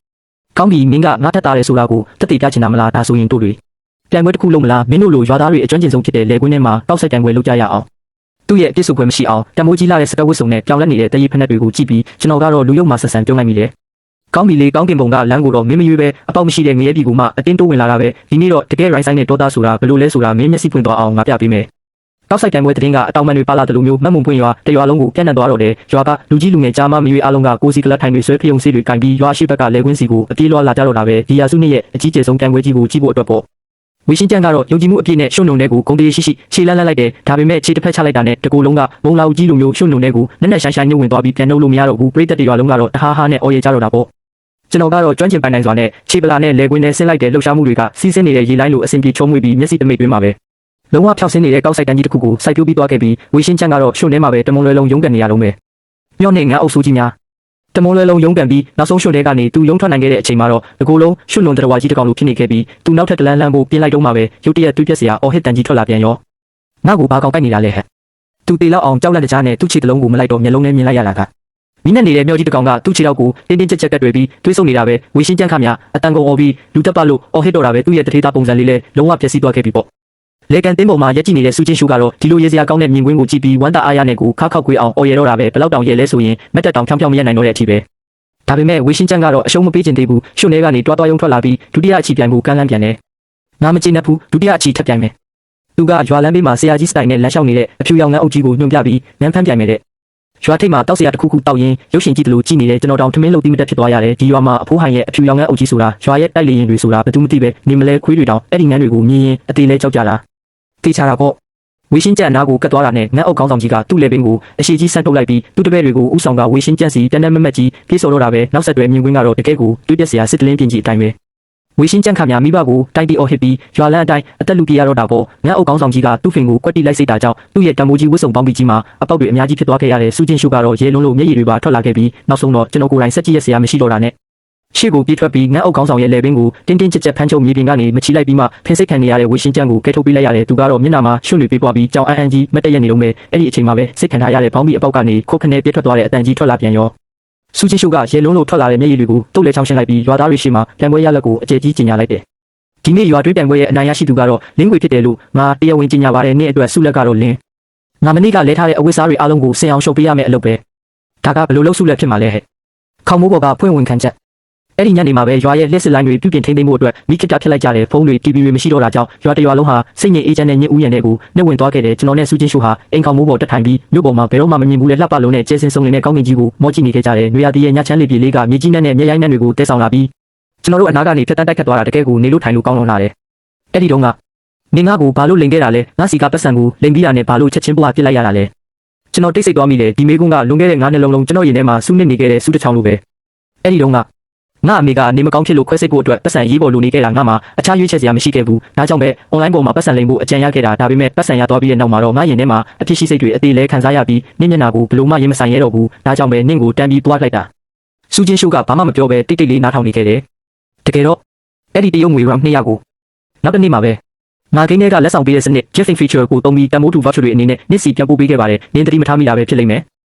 Speaker 1: ကောင်းပြီမင်းကငါထက်တာတယ်ဆိုတာကိုတက်တည်ပြချင်တာမလားဒါဆိုရင်တို့တွေပြိုင်ပွဲတစ်ခုလုံးမလားမင်းတို့လိုရွာသားတွေအကျွမ်းကျင်ဆုံးဖြစ်တဲ့လေကွင်းထဲမှာတောက်ဆိုင်တိုင်ပွဲလုပ်ကြရအောင်သူ့ရဲ့အပြစ်ဆိုပွဲမရှိအောင်တမိုးကြီးလာတဲ့စကဝတ်စုံနဲ့ပြောင်းလဲနေတဲ့တရေဖက်နှက်တွေကိုကြည့်ပြီးကျွန်တော်ကတော့လူရုပ်မှာဆက်ဆံပြုံးလိုက်မိတယ်ကောင်းပြီလေကောင်းကင်ဘုံကလမ်းကိုတော့မင်းမရွေးပဲအပေါက်မရှိတဲ့ငရဲပြည်ကူမှအတင်းတိုးဝင်လာတာပဲဒီနေ့တော့တကယ်ရိုင်းဆိုင်နဲ့ဒေါသဆိုတာဘယ်လိုလဲဆိုတာမင်းမျက်စိဖွင့်သွားအောင်ငါပြပေးမယ်တောက်ဆိုင်တိုင်ပွဲတရင်ကအတောင်ပန်တွေပါလာတယ်လို့မျိုးမှတ်မှုပွင့်ရွာတရွာလုံးကိုပြန့်နှံ့သွားတော့တယ်ရွာကလူကြီးလူငယ်ကြားမမရွေးအားလုံးကကိုစီကလတ်ထိုင်တွေဆွဲဖျုံစီတွေကင်ပြီးရွာရှိဘက်ကလေကွင်းစီကိုအပြေးလွှားလာကြတော့တာပဲဒီယာစုနှစ်ရဲ့အကြီးကျယ်ဆုံးတိုင်ပွဲကြီးကိုကြည့်ဖို့အတွက်ပေါ့ဝေရှင်းကြံကတော့ယုံကြည်မှုအပြည့်နဲ့ရှုံနှုံတဲ့ကိုဂုံတရေရှိခြေလန်းလိုက်တယ်ဒါပေမဲ့ခြေတစ်ဖက်ချလိုက်တာနဲ့တကူလုံးကမုံလာဦးကြီးလိုမျိုးရှုံနှုံတဲ့ကိုနက်နက်ရှိုင်းရှိုင်းညှို့ဝင်သွားပြီးပြန်နှုတ်လို့မရတော့ဘူးပရိသတ်တွေရွာလုံးကတော့တဟားဟားနဲ့အော်ရကြတော့တာပေါ့ကျွန်တော်ကတော့ကျွမ်းကျင်ပိုင်နိုင်စွာနဲ့ခြေပလာနဲ့လေကွင်းနဲ့ဆင်းလိုက်တဲ့လှုပ်ရှားမှုတွေကစီးဆင်းနေတဲ့ရေလိုင်းလိုအဆင်ပြေချုံးမွေပြီးမျက်စိတမိတ်တွင်းမှာပဲလုံးဝဖျောက်ဆင်းနေတဲ့ကောက်ဆိုင်တန်းကြီးတစ်ခုကိုစိုက်ပျိုးပြီးသွားခဲ့ပြီးဝေရှင်းကြံကတော့ရှုံထဲမှာပဲတမုံလွယ်လုံးရုံးကန်နေရတော့မယ်မျော့နေငါအုပ်စုကြီးများတမုံလွယ်လုံးရုံးကန်ပြီးနောက်ဆုံးရှုံထဲကနေသူရုံးထွက်နိုင်ခဲ့တဲ့အချိန်မှာတော့ဒီကိုလုံးရှုံလုံးတရဝါကြီးတစ်ကောင်လိုဖြစ်နေခဲ့ပြီးသူနောက်ထပ်တလန်းလန်းကိုပြင်လိုက်တော့မှပဲရုတ်တရက်တွေးပြက်စရာအော်ဟစ်တန်ကြီးထွက်လာပြန်ရောငါ့ကိုဘာကောင်ကိုက်နေတာလဲဟဲ့သူတေလောက်အောင်ကြောက်လက်တကြားနဲ့သူ့ခြေတလုံးကိုမလိုက်တော့မျက်လုံးနဲ့မြင်လိုက်ရတာကမိနဲ့နေတဲ့မြောက်ကြီးတစ်ကောင်ကသူ့ခြေထောက်ကိုတင်းတင်းကြပ်ကြပ်ကတ်တွေပြီးတွေးဆုံနေတာပဲဝေရှင်းကြံခါများအတန်ကုန်အော်ပြီးလူတက်ပလို့အော်ဟစ်တော့တာပဲသူ့ရဲ့တထေးသားပုံစံလေးလဲလုံးဝပြည့်စည်သွားခဲ့ပြီပေါ့လေကန်တင်းပေါ်မှာရက်ကြည့်နေတဲ့စူးချင်းရှုကတော့ဒီလိုရေစရာကောင်းတဲ့မြင်ကွင်းကိုကြည့်ပြီးဝမ်းသာအားရနဲ့ကိုခါခောက်ကွေးအောင်အော်ရတော့တာပဲဘလောက်တောင်ရဲလဲဆိုရင်မက်တက်တောင်ဖြောင်းဖြောင်းမရနိုင်တော့တဲ့အထိပဲဒါပေမဲ့ဝေရှင်းကြံကတော့အရှုံးမပေးချင်သေးဘူးရှုံထဲကနေတွားတွားရုံထွက်လာပြီးဒုတိယအချီပြိုင်မှုကမ်းလှမ်းပြန်တယ်ငါမကျေနပ်ဘူးဒုတိယအချီထပ်ပြိုင်မယ်သူကရွာလမ်းဘေးမှာဆရာကြီးစတိုင်နဲ့လမ်းလျှောက်နေတဲ့အဖြူရောင်ငန်းအုပ်ကြီးကိုညွှန်ပြပြီးနန်းဖမ်းပြိုင်မယ်တဲ့ ရွာထိပ်မှာတောက်စရာတစ်ခုခုတောက်ရင်းရုပ်ရှင်ကြည့်တယ်လို့ကြည့်နေတဲ့ကျွန်တော်တောင်ထမင်းလုပ်ပြီးမတက်ဖြစ်သွားရတယ်ဒီရွာမှာအဖိုးဟန်ရဲ့အဖြူရောင်ငန်းအုပ်ကြီးဆိုတာရွာရဲ့တိုက်လေရင်တွေဆိုတာဘယ်သူမှမသိပဲနေမလဲခွေးတွေတောင်အဲ့ဒီငန်းတွေကိုမြင်ရင်အသေးလဲကြောက်ကြတာသိချတာပေါ့ဝေရှင်းကြက်အနားကိုကတ်သွားတာနဲ့ငန်းအုပ်ခေါင်းဆောင်ကြီးကသူ့လေပင်ကိုအရှိကြီးဆန်းထုတ်လိုက်ပြီးသူ့တပည့်တွေကိုဥဆောင်ကဝေရှင်းကြက်စီတန်းတန်းမမက်ကြီးပြေးစော်တော့တာပဲနောက်ဆက်တွဲမြင်ကွင်းကတော့တကယ်ကိုတွေးပြက်စရာစစ်တလင်းပြင်းကြီးအတိုင်းပဲဝေရှင်းကြက်ခါများမိဘကိုတိုက်တီအော်ဟစ်ပြီးရွာလန်းအတိုင်းအသက်လူပြေရတော့တာပေါ့ငန်းအုပ်ခေါင်းဆောင်ကြီးကသူ့ဖင်ကိုကွက်တိလိုက်စိတ်တာကြောင့်သူ့ရဲ့တံမိုးကြီးဝတ်စုံပေါင်းပြီးကြီးမှာအပေါက်တွေအများကြီးဖြစ်သွားခဲ့ရတဲ့စူးချင်းရှုကတော့ရဲလုံးလို့မျက်ရည်တွေပါထွက်လာခဲ့ပြီးနောက်ဆုံးတော့ကျွန်တော်ကိုယ်တိုင်စက်ကြည့်ရစရာမရှိတော့တာနဲ့ရှေ့ကိုပြေးထွက်ပြီးငန်းအုပ်ခေါင်းဆောင်ရဲ့လေပင်ကိုတင်းတင်းကြပ်ကြပ်ဖမ်းချုပ်မြေပြင်ကနေမချီလိုက်ပြီးမှဖင်စိတ်ခံနေရတဲ့ဝေရှင်းကြက်ကိုကဲထုတ်ပေးလိုက်ရတယ်သူကတော့မျက်နှာမှာရွှွန့်တွေပေးပွားပြီးကြောင်အန်းကြီးမတက်ရက်နေလုံးပဲအဲ့ဒီအချိန်မှာပဲစိတ်ခံထားရတဲ့ဘောင်းမီအပေါက်ကနေခုတ်ခနဲပြေးထွက်သွားတဲ့အတန်ကြီးထွက်လာပြန်ရောစူးချင်းရှုကရဲလုံးလို့ထွက်လာတဲ့မျက်ရည်တွေကိုတုတ်လဲချောင်းရှင်းလိုက်ပြီးရွာသားတွေရှေ့မှာပြန်ပွဲရလက်ကိုအကျယ်ကြီးကျင်ညာလိုက်တယ်ဒီနေ့ရွာတွင်းပြန်ပွဲရဲ့အနိုင်ရရှိသူကတော့လင်းခွေဖြစ်တယ်လို့ငါတရားဝင်ကျင်ညာပါတယ်နေ့အတွက်ဆုလက်ကတော့လင်းငါမနေ့ကလဲထားတဲ့အဝတ်စားတွေအားလုံးကိုဆင်အောင်ရှုပ်ပေးရမယ်အလုပ်ပဲဒါကဘယ်လိုလုပ်ဆုလက်ဖြစ်မှာလဲဟဲ့ခေါမိုးပေါ်ကဖွင့်ဝင်ခံချက်အဲ့ဒီညနေမှာပဲရွာရဲ့လက်စစ်လိုင်းတွေပြုပြင်ထိန်းသိမ်းမှုအတွက်မိခစ်တာဖြစ်လိုက်ကြတယ်ဖုန်းတွေ TV တွေမရှိတော့တာကြောင့်ရွာတရွာလုံးဟာစိတ်ငြိမ်အေးချမ်းတဲ့ညစ်ဥယျာဉ်တွေကိုနှိမ့်ဝင်သွားခဲ့တယ်ကျွန်တော်နဲ့စူးချင်းရှုဟာအိမ်ခေါမိုးပေါ်တက်ထိုင်ပြီးမြို့ပေါ်မှာဘယ်တော့မှမမြင်ဘူးလေလှပလုံးနဲ့ကျဲစင်စုံနေတဲ့ကောင်းကင်ကြီးကိုမော့ကြည့်နေခဲ့ကြတယ်နွေရာသီရဲ့ညချမ်းလေးပြေလေးကမြေကြီးနဲ့မျက်ရိုင်းနဲ့တွေကိုတဲဆောင်လာပြီးကျွန်တော်တို့အနားကနေဖြတ်တန်းတိုက်ခတ်သွားတာတကယ်ကိုနေလို့ထိုင်လို့ကောင်းလွန်လာတယ်အဲ့ဒီတော့နေငါကိုဘာလို့လိန်ခဲ့တာလဲငါစီကပတ်စံကိုလိန်ပြီးတာနဲ့ဘာလို့ချက်ချင်းပွားပြစ်လိုက်ရတာလဲကျွန်တော်တိတ်ဆိတ်သွားမိတယ်ဒီမေးခွန်းကလွန်ခဲ့တဲ့9နှစ်လုံးကျွန်တော်ရင်ထဲမှာစူးနစ်နေခဲ့တဲ့စူးတစ်ချောင်းလိုပဲအဲ့ဒီတော့ငါအမေကနေမကောင်းဖြစ်လို့ခွဲစိတ်ဖို့အတွက်ပတ်စံရေးပေါ်လိုနေခဲ့တာငါမှအခြားရွေးချယ်စရာမရှိခဲ့ဘူးဒါကြောင့်ပဲ online ပေါ်မှာပတ်စံလိမ်ဖို့အကြံရခဲ့တာဒါပေမဲ့ပတ်စံရသွားပြီးတဲ့နောက်မှာတော့ငါရင်ထဲမှာအဖြစ်ရှိစိတ်တွေအသေးလဲခံစားရပြီးနင့်မျက်နှာကိုဘလို့မှရင်မဆိုင်ရတော့ဘူးဒါကြောင့်ပဲနင့်ကိုတန်းပြီးတွားလိုက်တာစူးချင်းရှုကဘာမှမပြောဘဲတိတ်တိတ်လေးနားထောင်နေခဲ့တယ်တကယ်တော့အဲ့ဒီတရုတ်ငွေ RAM 200ကိုနောက်တစ်နေ့မှာပဲငါကိန်းထဲကလက်ဆောင်ပေးတဲ့စနစ် Gifting Feature ကိုသုံးပြီးတမိုးတူ voucher တွေအနေနဲ့နှစ်စီပြန်ပို့ပေးခဲ့ပါတယ်နင်းတတိမထားမိတာပဲဖြစ်လိမ့်မယ်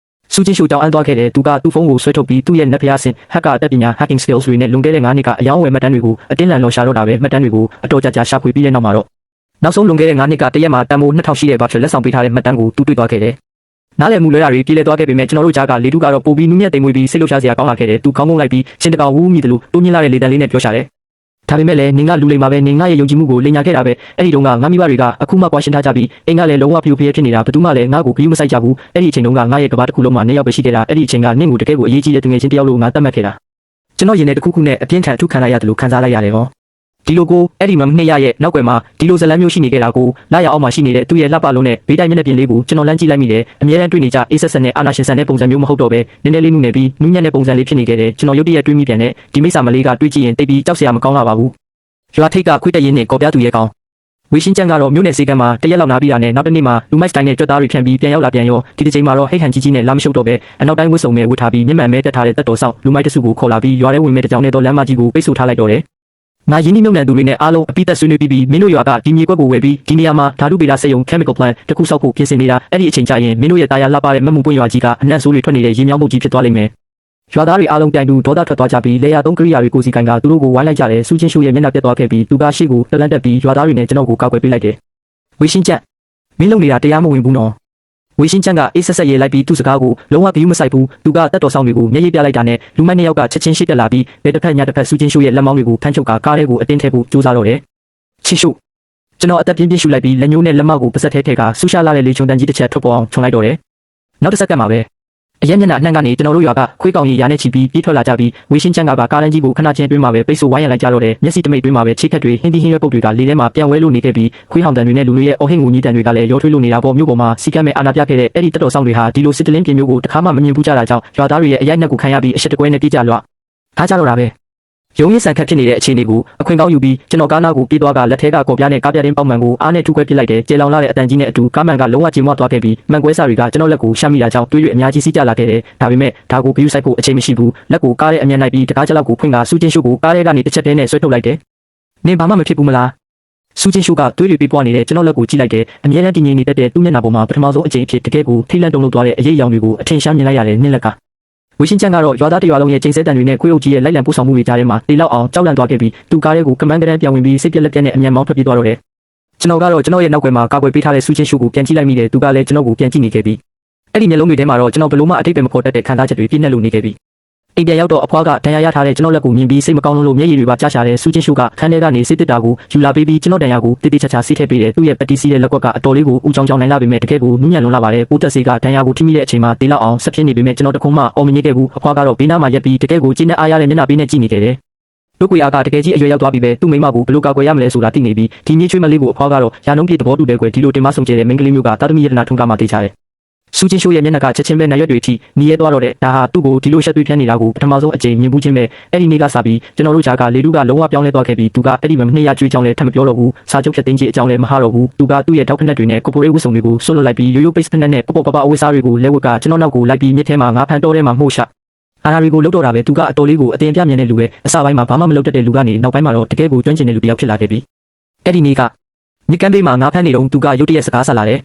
Speaker 1: စူးချင်းရှုတောင်းအမ်းသွားခဲ့တယ်သူကသူ့ဖုန်းကိုဆွဲထုတ်ပြီးသူ့ရဲ့နက်ဖျားစင် hacker အတတ်ပညာ hacking skills တွေနဲ့လွန်ခဲ့တဲ့9နှစ်ကအယောင်းဝယ်မှတ်တမ်းတွေကိုအတင်းလန်လော်ရှာတော့တာပဲမှတ်တမ်းတွေကိုအတော်ကြာရှာဖွေပြီးတဲ့နောက်မှာတော့နောက်ဆုံးလွန်ခဲ့တဲ့9နှစ်ကတရက်မှာတမိုး2000ရှိတဲ့ voucher လက်ဆောင်ပေးထားတဲ့မှတ်တမ်းကိုသူတွေ့သွားခဲ့တယ်နားလည်မှုလွဲတာတွေပြေးလဲသွားခဲ့ပေမဲ့ကျွန်တော်တို့ကြားကလေတူကတော့ပိုပြီးနူးညံ့သိမ်မွေးပြီးစိတ်လှုပ်ရှားစရာကောင်းလာခဲ့တယ်သူခေါင်းငုံလိုက်ပြီးရှင်တကောင်ဝူးမြည်တယ်လို့တိုးမြင့်လာတဲ့လေတံလေးနဲ့ပြောရှာတယ်ဒါပေမဲ့လည်းနင်ကလူလိမ္မာပဲနင်ငါရဲ့ယုံကြည်မှုကိုလိမ်ညာခဲ့တာပဲအဲ့ဒီတုန်းကငါမိဘတွေကအခုမှကွာရှင်းထားကြပြီးအိမ်ကလည်းလုံးဝဖျို့ဖျဲဖြစ်နေတာဘယ်သူမှလည်းငါ့ကိုဂရုမစိုက်ကြဘူးအဲ့ဒီအချိန်တုန်းကငါရဲ့ကဘာတစ်ခုလုံးမှာနှစ်ယောက်ပဲရှိခဲ့တာအဲ့ဒီအချိန်ကနင့်ကိုတကယ်ကိုအရေးကြီးတဲ့သူငယ်ချင်းတယောက်လို့ငါသတ်မှတ်ခဲ့တာကျွန်တော်ရင်ထဲတစ်ခုခုနဲ့အပြင်းထန်ထုခံလိုက်ရတယ်လို့ခံစားလိုက်ရတယ်ဟောဒီလိုကိုအဲ့ဒီမှာနှစ်ရရဲ့နောက်ွယ်မှာဒီလိုဇလန်းမျိုးရှိနေခဲ့တာကိုလာရအောင်မှရှိနေတဲ့သူ့ရဲ့လှပလုံးနဲ့ဘေးတိုင်းမျက်နှာပြင်လေးကိုကျွန်တော်လမ်းကြည့်လိုက်မိတယ်အမြဲတမ်းတွေ့နေကြအေးဆက်ဆက်နဲ့အာနာရှင်ဆန်တဲ့ပုံစံမျိုးမဟုတ်တော့ပဲနည်းနည်းလေးနုနယ်ပြီးနူးညံ့တဲ့ပုံစံလေးဖြစ်နေခဲ့တယ်ကျွန်တော်ရုတ်တရက်တွေးမိပြန်တဲ့ဒီမိစ္ဆာမလေးကတွေးကြည့်ရင်တိတ်ပြီးကြောက်စရာမကောင်းလာပါဘူးရွာထိပ်ကခွေးတက်ရင်နဲ့ကော်ပြားသူရဲ့ကောင်ဝေရှင်းကျန်းကတော့မြို့နယ်စေကမ်းမှာတရက်လောက်နားပြီးတာနဲ့နောက်တစ်နေ့မှာလူမိုက်စတိုင်းနဲ့ကြွက်သားတွေဖြန့်ပြီးပြန်ရောက်လာပြန်ရောဒီတစ်ချိန်မှာတော့ဟိတ်ဟန်ကြီးကြီးနဲ့လာမရှုပ်တော့ပဲအနောက်တိုင်းဝတ်စုံမဲ့ဝတ်ထားပြီးမျက်မှန်မဲတက်ထားတဲ့တက်တော်ဆောင်လူမိုက်တစုကိုခေါ်လာပြီးရွာထဲဝင်မဲ့တကြောင်နဲ့တော့လမ်းမကြီးကိုပိတ်ဆို့ထားလိုက်တော့တယ်ငါရင်းနှီးမြှုပ်နှံသူတွေနဲ့အားလုံးအပိသက်ဆွေးနွေးပြီးမင်းတို့ရွာကဒီမြေကွက်ကိုဝယ်ပြီးဒီနေရာမှာဓာတုဗေဒစက်ရုံ chemical plant တခုဆောက်ဖို့ပြင်ဆင်နေတာအဲ့ဒီအချိန်ကျရင်မင်းတို့ရဲ့တာယာလှပတဲ့မမှုပွင့်ရွာကြီးကအနှံ့ဆိုးတွေထွက်နေတဲ့ရေမြောင်းမှုကြီးဖြစ်သွားလိမ့်မယ်ရွာသားတွေအားလုံးတိုင်တူဒေါသထွက်သွားကြပြီးလေယာသုံးကိရိယာတွေကိုစီကိုင်ကသူတို့ကိုဝိုင်းလိုက်ကြတယ်စူးချင်းရှုရဲ့မျက်နှာပြတ်သွားခဲ့ပြီးသူကရှေ့ကိုတလန့်တက်ပြီးရွာသားတွေနဲ့ကျွန်တော်ကိုကောက်ွယ်ပေးလိုက်တယ်ဝေရှင်းကျက်မင်းလုံနေတာတရားမဝင်ဘူးနော်ဝေရှင်းကျက်ကအေးဆက်ဆက်ရေးလိုက်ပြီးသူ့စကားကိုလုံးဝဂရုမစိုက်ဘူးသူကတက်တော်ဆောင်တွေကိုမျက်ရည်ပြလိုက်တာနဲ့လူမိုက်နှစ်ယောက်ကချက်ချင်းရှိတက်လာပြီးလက်တစ်ဖက်ညတစ်ဖက်စူးချင်းရှုရဲ့လက်မောင်းတွေကိုဖမ်းချုပ်ကားထဲကိုအတင်းထည့်ဖို့ကြိုးစားတော့တယ်ချင်းရှုကျွန်တော်အသက်ပြင်းပြင်းရှုလိုက်ပြီးလက်ညှိုးနဲ့လက်မောက်ကိုပါဆက်ထဲထည့်ကာဆူရှာလာတဲ့လေချုံတန်ကြီးတစ်ချက်ထွက်ပေါ်အောင်ခြုံလိုက်တော့တယ်နောက်တစ်စက္ကန့်မှာပဲအရက်မျက်နှာအနှံ့ကနေကျွန်တော်တို့ရွာကခွေးကောင်ကြီးရာနဲ့ချီပြီးပြေးထွက်လာကြပြီးဝေရှင်းချမ်းကပါကားလမ်းကြီးကိုခဏချင်းတွင်းမှာပဲပိတ်ဆို့ဝိုင်းရလိုက်ကြတော့တယ်မျက်စိတမိတ်တွင်းမှာပဲချိတ်ခတ်တွေဟင်းသီးဟင်းရွက်ပုတ်တွေကလေထဲမှာပြန်ဝဲလို့နေခဲ့ပြီးခွေးဟောင်တန်တွေနဲ့လူတွေရဲ့အော်ဟစ်ငူကြီးတန်တွေကလည်းရောထွေးလို့နေတာပေါ့မြို့ပေါ်မှာစီကမ်းမဲ့အာနာပြခဲ့တဲ့အဲ့ဒီတက်တော်ဆောင်တွေဟာဒီလိုစစ်တလင်းပြင်းမျိုးကိုတခါမှမမြင်ဘူးကြတာကြောင့်ရွာသားတွေရဲ့အရိုက်နှက်ကိုခံရပြီးအရှက်တကွဲနဲ့ပြေးကြလွှအားကြတော့တာပဲရုံးရည်ဆန်ခတ်ဖြစ်နေတဲ့အခြေအနေကိုအခွင့်ကောင်းယူပြီးကျွန်တော်ကားနားကိုပြေးသွားကလက်ထဲကကော်ပြားနဲ့ကားပြတင်းပေါက်မှန်ကိုအားနဲ့ထုခွဲပစ်လိုက်တယ်ကျေလောင်လာတဲ့အတန်ကြီးနဲ့အတူကားမှန်ကလုံးဝကြေမွသွားခဲ့ပြီးမှန်ကွဲစာတွေကကျွန်တော်လက်ကိုရှမ်းမိတာကြောင့်တွေးရအများကြီးစီးကြလာခဲ့တယ်ဒါပေမဲ့ဒါကိုဂရုစိုက်ဖို့အချိန်မရှိဘူးလက်ကိုကားရဲ့အမြန်လိုက်ပြီးတကားချက်လောက်ကိုဖွင့်ကစူးချင်းရှုကိုကားထဲကနေတစ်ချက်တည်းနဲ့ဆွဲထုတ်လိုက်တယ်နင်ဘာမှမဖြစ်ဘူးမလားစူးချင်းရှုကတွေးတွေပြေးပွားနေတဲ့ကျွန်တော်လက်ကိုကြည့်လိုက်တယ်အမြဲတမ်းတည်ငြိမ်နေတဲ့သူ့မျက်နှာပေါ်မှာပထမဆုံးအကြိမ်ဖြစ်တကယ်ကိုထိလန့်တုံလို့သွားတဲ့အရေးအယောင်တွေကိုအထင်ရှားမြင်လိုက်ရတယ်နင့်လက်ကဝေရှင်းချန်ကတော့ရွာသားတရွာလုံးရဲ့ချိန်ဆတန်တွေနဲ့ခွေးအုပ်ကြီးရဲ့လိုက်လံပို့ဆောင်မှုတွေကြားထဲမှာတေလောက်အောင်ကြောက်လန့်သွားခဲ့ပြီးသူကားထဲကိုကမန်းကရန်ပြန်ဝင်ပြီးစိတ်ပြက်လက်ပြက်နဲ့အမြန်မောင်းထွက်ပြေးသွားတော့တယ်ကျွန်တော်ကတော့ကျွန်တော်ရဲ့နောက်ွယ်မှာကာကွယ်ပေးထားတဲ့စူးချင်းရှုကိုပြန်ကြည့်လိုက်မိတယ်သူကလည်းကျွန်တော်ကိုပြန်ကြည့်နေခဲ့ပြီးအဲ့ဒီမျက်လုံးတွေထဲမှာတော့ကျွန်တော်ဘယ်လို့မှအတိတ်ပဲမဖော်တတ်တဲ့ခံစားချက်တွေပြည့်နှက်လို့နေခဲ့ပြီး အိမ်ပြန်ရောက်တော့အဖွားကဒဏ်ရာရထားတဲ့ကျွန်တော်လက်ကိုမြင်ပြီးစိတ်မကောင်းလို့မျက်ရည်တွေပါကျရှာတဲ့စူးချင်းရှုကခန်းထဲကနေစစ်တစ်တာကိုယူလာပေးပြီးကျွန်တော်ဒဏ်ရာကိုတိတိကျကျစီးထည့်ပေးတယ်သူ့ရဲ့ပတိစီးတဲ့လက်ကွက်ကအတော်လေးကိုဦးချောင်းချောင်းနိုင်လာပေမဲ့တကယ်ကိုနူးညံ့လွန်လာပါတယ်ပိုးတက်စေကဒဏ်ရာကိုထိမိတဲ့အချိန်မှာတေးလောက်အောင်ဆက်ဖြစ်နေပေမဲ့ကျွန်တော်တခုမှအော်မငိခဲ့ဘူးအဖွားကတော့ဘေးနားမှာရက်ပြီးတကယ်ကိုကျင်းနဲ့အားရတဲ့မျက်နှာပေးနဲ့ကြည့်နေတယ်လူကွေအားကတကယ်ကြီးအရွယ်ရောက်သွားပြီပဲသူ့မိမကိုဘလို့ကောက်ွယ်ရမလဲဆိုတာသိနေပြီးဒီမြေချွေးမလေးကိုအဖွားကတော့ရာနှုန်းပြည့်သဘောတူတယ်ကွယ်ဒီလိုတင်မဆုံကျတဲ့မိန်းကလေးမျိုးကတာသမီရတနာထွန်းကားမှတေးချတယ်စူးချင်းရှိုးရဲ့မျက်နှာကချက်ချင်းပဲနာရွက်တွေထိနီးရဲသွားတော့တဲ့ဒါဟာသူ့ကိုဒီလိုရှက်သွေးဖြန်းနေတာကိုပထမဆုံးအကြိမ်မြင်ဘူးချင်းပဲအဲ့ဒီနေ့ကစပြီးကျွန်တော်တို့ဂျာကလေတူကလုံးဝပြောင်းလဲသွားခဲ့ပြီးသူကအဲ့ဒီမှာနှစ်ရကျွေးချောင်းလဲထပ်မပြောတော့ဘူးစာချုပ်ဖြတ်သိမ်းခြင်းအကြောင်းလဲမဟာတော့ဘူးသူကသူ့ရဲ့ထောက်ခဏတွေနဲ့ကိုပိုရေးဝတ်စုံတွေကိုဆွတ်လွတ်လိုက်ပြီးရိုးရိုးပိတ်စဖက်နဲ့ပေါ့ပေါ့ပပအဝတ်စားတွေကိုလဲဝတ်ကကျွန်တော်နောက်ကိုလိုက်ပြီးမြစ်ထဲမှာငါဖန်တော့ထဲမှာမှုတ်ရှအာနာရီကိုလှုပ်တော့တာပဲသူကအတော်လေးကိုအတင်ပြမြင်တဲ့လူပဲအစပိုင်းမှာဘာမှမလုပ်တတ်တဲ့လူကနေနောက်ပိုင်းမှာတော့တကယ်ကိုကျွမ်းကျင်တဲ့လူတစ်ယောက်ဖြစ်လာခဲ့ပြီအဲ့ဒီနေ့ကမြစ်ကမ်းဘေးမှာငါဖန်နေတော့သူကရုတ်တရက်စကားဆက်လာတယ်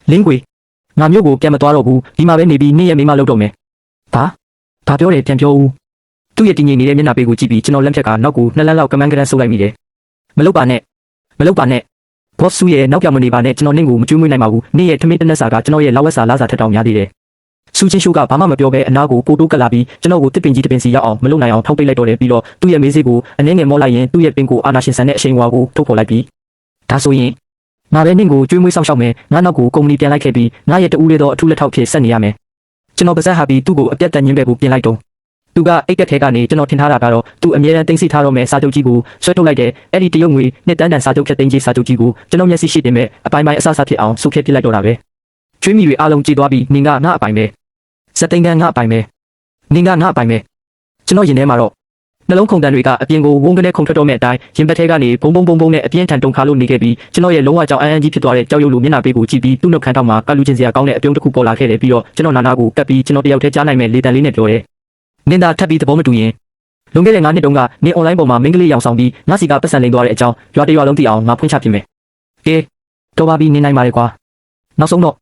Speaker 1: လင်းကွေငါမျိုးကိုပြန်မသွားတော့ဘူးဒီမှာပဲနေပြီးနေ့ရက်မိမလုပ်တော့မယ်ဘာပြောတယ်ပြန်ပြောဦးသူ့ရဲ့တင်ငင်နေတဲ့မျက်နှာပေးကိုကြည့်ပြီးကျွန်တော်လက်ဖြက်ကနောက်ကိုနှစ်လမ်းလောက်ကမန်းကရန်ဆုပ်လိုက်မိတယ်မလုပ်ပါနဲ့ဘော့ဆူရဲ့နောက်ပြောင်မနေပါနဲ့ကျွန်တော်နင့်ကိုမကျွေးမွေးနိုင်ပါဘူးနေ့ရက်ထမင်းတနက်စာကကျွန်တော်ရဲ့လောက်ဝက်စာလာစာထက်တောင်များသေးတယ်စူးချင်းရှိုးကဘာမှမပြောဘဲအနာကိုပိုတိုးကလာပြီးကျွန်တော်ကိုတစ်ပင်ကြီးတစ်ပင်စီရောက်အောင်မလုပ်နိုင်အောင်ထောက်ပိတ်လိုက်တော့တယ်ပြီးတော့သူ့ရဲ့မေးစေးကိုအနှင်းငယ်မော့လိုက်ရင်သူ့ရဲ့ပင်ကိုအာနာရှင်ဆန်တဲ့အရှိန်ဝါကိုထုတ်ဖော်လိုက်ပြီးဒါဆိုရင်ငါပဲနင့်ကိုကျွေးမွေးဆောင်ရှောက်မယ်ငါနောက်ကိုကုမ္ပဏီပြန်လိုက်ခဲ့ပြီးငါရဲ့တူးလေးတော့အထူးလက်ထောက်ဖြစ်ဆက်နေရမယ်ကျွန်တော်ပါဇက်ဟာပြီးသူ့ကိုအပြတ်တက်ညင်းပဲကိုပြင်လိုက်တော့သူကအိတ်ကက်ထဲကနေကျွန်တော်ထင်ထားတာကတော့သူအမြဲတမ်းတင်စီထားတော့မယ်စာချုပ်ကြီးကိုဆွဲထုတ်လိုက်တယ်အဲ့ဒီတရုတ်ငွေနှစ်တန်းတန်စာချုပ်ဖြတ်သိမ်းကြီးစာချုပ်ကြီးကိုကျွန်တော်မျက်စိရှိတင်မဲ့အပိုင်းပိုင်းအဆအဆဖြစ်အောင်ဆုတ်ဖြတ်ပစ်လိုက်တော့တာပဲကျွေးမိတွေအားလုံးကြည်သွားပြီးနင်ကငါအပိုင်းပဲစက်သိန်းကငါအပိုင်းပဲနင်ကငါအပိုင်းပဲကျွန်တော်ရင်ထဲမှာတော့နှလုံးခုန်တန်တွေကအပြင်ကိုဝုန်းကနေခုန်ထွက်တော့မဲ့အတိုင်းရင်ဘတ်ထဲကနေဘုံနဲ့အပြင်းထန်တုန်ခါလို့နေခဲ့ပြီးကျွန်တော်ရဲ့လုံးဝကြောင်အန်းကြီးဖြစ်သွားတဲ့ကြောက်ရွံ့လိုမျက်နှာပေးကိုကြည့်ပြီးသူ့နှုတ်ခမ်းထောက်မှာကလူချင်းစရာကောင်းတဲ့အပြုံးတစ်ခုပေါ်လာခဲ့တယ်ပြီးတော့ကျွန်တော်နာနာကိုကပ်ပြီးကျွန်တော်တယောက်တည်းကြားနိုင်မဲ့လေတံလေးနဲ့ပြောတယ်နင်သာထပ်ပြီးသဘောမတူရင်လွန်ခဲ့တဲ့9နှစ်တုန်းကနင်အွန်လိုင်းပေါ်မှာမင်းကလေးရောင်ဆောင်ပြီးငါစီကပတ်စံလိမ်သွားတဲ့အကြောင်းရွာတရွာလုံးသိအောင်ငါဖွင့်ချပြမယ်ကဲတော်ပါပြီနင်နိုင်ပါလေကွာနောက်ဆုံးတော့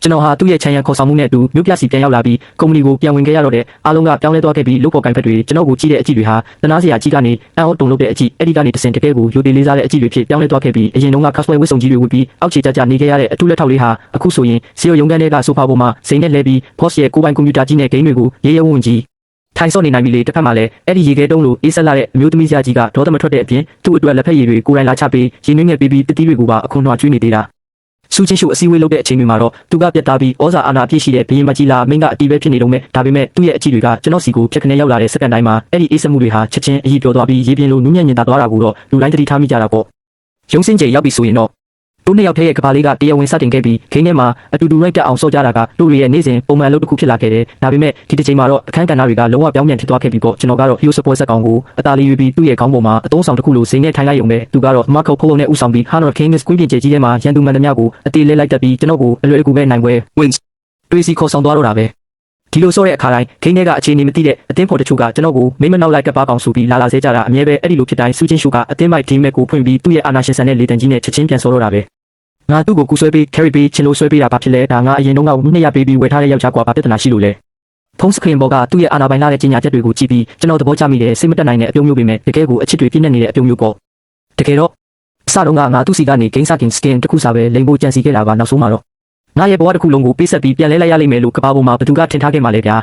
Speaker 1: ကျွန်တော်ဟာသူ့ရဲ့ခြံရံခေါ်ဆောင်မှုနဲ့အတူမြို့ပြစီပြန်ရောက်လာပြီးကုမ္ပဏီကိုပြန်ဝင်ခဲ့ရတော့တဲ့အားလုံးကပြောင်းလဲသွားခဲ့ပြီးလုပ်ပေါ်ကိုင်ဖက်တွေကျွန်တော်ကိုကြည့်တဲ့အကြည့်တွေဟာတနာစရာကြီးကနေအံ့ဩတုန်လှုပ်တဲ့အကြည့်အဲ့ဒီကနေတစင်တကယ်ကိုယူသေးလေးစားတဲ့အကြည့်တွေဖြစ်ပြောင်းလဲသွားခဲ့ပြီးအရင်တုန်းက cosplay ဝတ်စုံကြီးတွေဝတ်ပြီးအောက်ခြေကြနေခဲ့ရတဲ့အထူးလက်ထောက်လေးဟာအခုဆိုရင်စီရိုရုံကန်တွေကဆိုဖာပေါ်မှာစိန်နဲ့လဲပြီး boss ရဲ့ကိုယ်ပိုင်ကွန်ပျူတာကြီးနဲ့ဂိမ်းတွေကိုရေးရဲဝန်းကြီးထိုင်ဆော့နေနိုင်ပြီလေတစ်ဖက်မှာလည်းအဲ့ဒီရေခဲတုံးလိုအေးဆက်လာတဲ့အမျိုးသမီးစရာကြီးကဒေါသမထွက်တဲ့အပြင်သူ့အတွက်လက်ဖက်ရည်တွေကိုယ်တိုင်လာချပေးရင်းနှင်းငယ်ပေးပြီးတတိတွေကိုပါအခုနှွားကျွေးနေသေးတာစူးချင်းရှုအစည်းအဝေးလုပ်တဲ့အချိန်တွေမှာတော့သူကပြတ်သားပြီးဩဇာအာဏာပြည့်ရှိတဲ့ဘရင်မကြီးလာမင်းကအတီးပဲဖြစ်နေတော့မဲ့ဒါပေမဲ့သူ့ရဲ့အကြည့်တွေကကျွန်တော်စီကိုဖြတ်ခနဲ့ရောက်လာတဲ့စက္ကန့်တိုင်းမှာအဲ့ဒီအေးဆက်မှုတွေဟာချက်ချင်းအကြီးပြောသွားပြီးရေပြင်းလိုနူးညံ့ညင်သာသွားတာကိုတော့လူတိုင်းသတိထားမိကြတာပေါ့ရုံးစင်းချိန်ရောက်ပြီဆိုရင်တော့တို့နှစ်ယောက်တည်းရဲ့ကဘာလေးကတရားဝင်စတင်ခဲ့ပြီးခင်းထဲမှာအတူတူရိုက်တက်အောင်စော့ကြတာကလူတွေရဲ့နေ့စဉ်ပုံမှန်လုပ်တစ်ခုဖြစ်လာခဲ့တယ်ဒါပေမဲ့ဒီတစ်ချိန်မှာတော့အခန်းကဏ္ဍတွေကလုံးဝပြောင်းပြန်ဖြစ်သွားခဲ့ပြီးပေါ့ကျွန်တော်ကတော့ hero support ဆက်ကောင်ကိုအသာလေးယူပြီးသူ့ရဲ့ခေါင်းပေါ်မှာအသုံးဆောင်တစ်ခုလိုစိန်နဲ့ထိုင်လိုက်ရုံပဲသူကတော့ Marco Polo နဲ့ဥဆောင်ပြီး Honor King Queen ပြင်ကျကြီးထဲမှာရန်သူမှန်သမျှကိုအတေးလဲလိုက်တက်ပြီးကျွန်တော်ကိုအလွယ်တကူပဲနိုင်ပွဲ wins တွေးစီခေါ်ဆောင်သွားတော့တာပဲဒီလိုဆိုတဲ့အခါတိုင်းခင်းထဲကအခြေအနေမသိတဲ့အသင်းဖော်တချို့ကကျွန်တော်ကိုမိမနောက်လိုက်ကပ်ပါကောင်ဆိုပြီးလာစေကြတာအမြဲပဲအဲ့ဒီလိုဖြစ်တိုင်းစူးချင်းရှုကအသင်းမိုက် team မဲ့ကိုဖွင့်ပြီးသူ့ရဲ့အာနာရှင်ဆန်တဲ့လေတံကြီးနဲ့ချက်ချင်းပြန်ဆော်တော့တာပဲငါသူ့ကိုကူဆွဲပေး carry ပေးချင်လို့ဆွဲပေးတာဘာဖြစ်လဲဒါငါအရင်တုန်းက200ပေးပြီးဝယ်ထားတဲ့ယောက်ျားကွာဘာပြဿနာရှိလို့လဲဖုန်းစခရင်ပေါ်ကသူ့ရဲ့အာနာပိုင်လာတဲ့ကြီးညာချက်တွေကိုကြည့်ပြီးကျွန်တော်သဘောကျမိတယ်စိတ်မတက်နိုင်တဲ့အပြုံးမျိုးပေမဲ့တကယ်ကိုအချစ်တွေပြည့်နေတဲ့အပြုံးမျိုးပေါ့တကယ်တော့အစတုန်းကငါသူ့စီကနေ game skin skin တစ်ခုစားပဲလိန်ဖို့ကြံစီခဲ့တာကနောက်ဆုံးမှာတော့ငါရဲ့ဘဝတစ်ခုလုံးကိုပေးဆက်ပြီးပြန်လဲလိုက်ရလိမ့်မယ်လို့ကဘာပေါ်မှာဘသူကထင်ထားခဲ့မှလဲဗျာ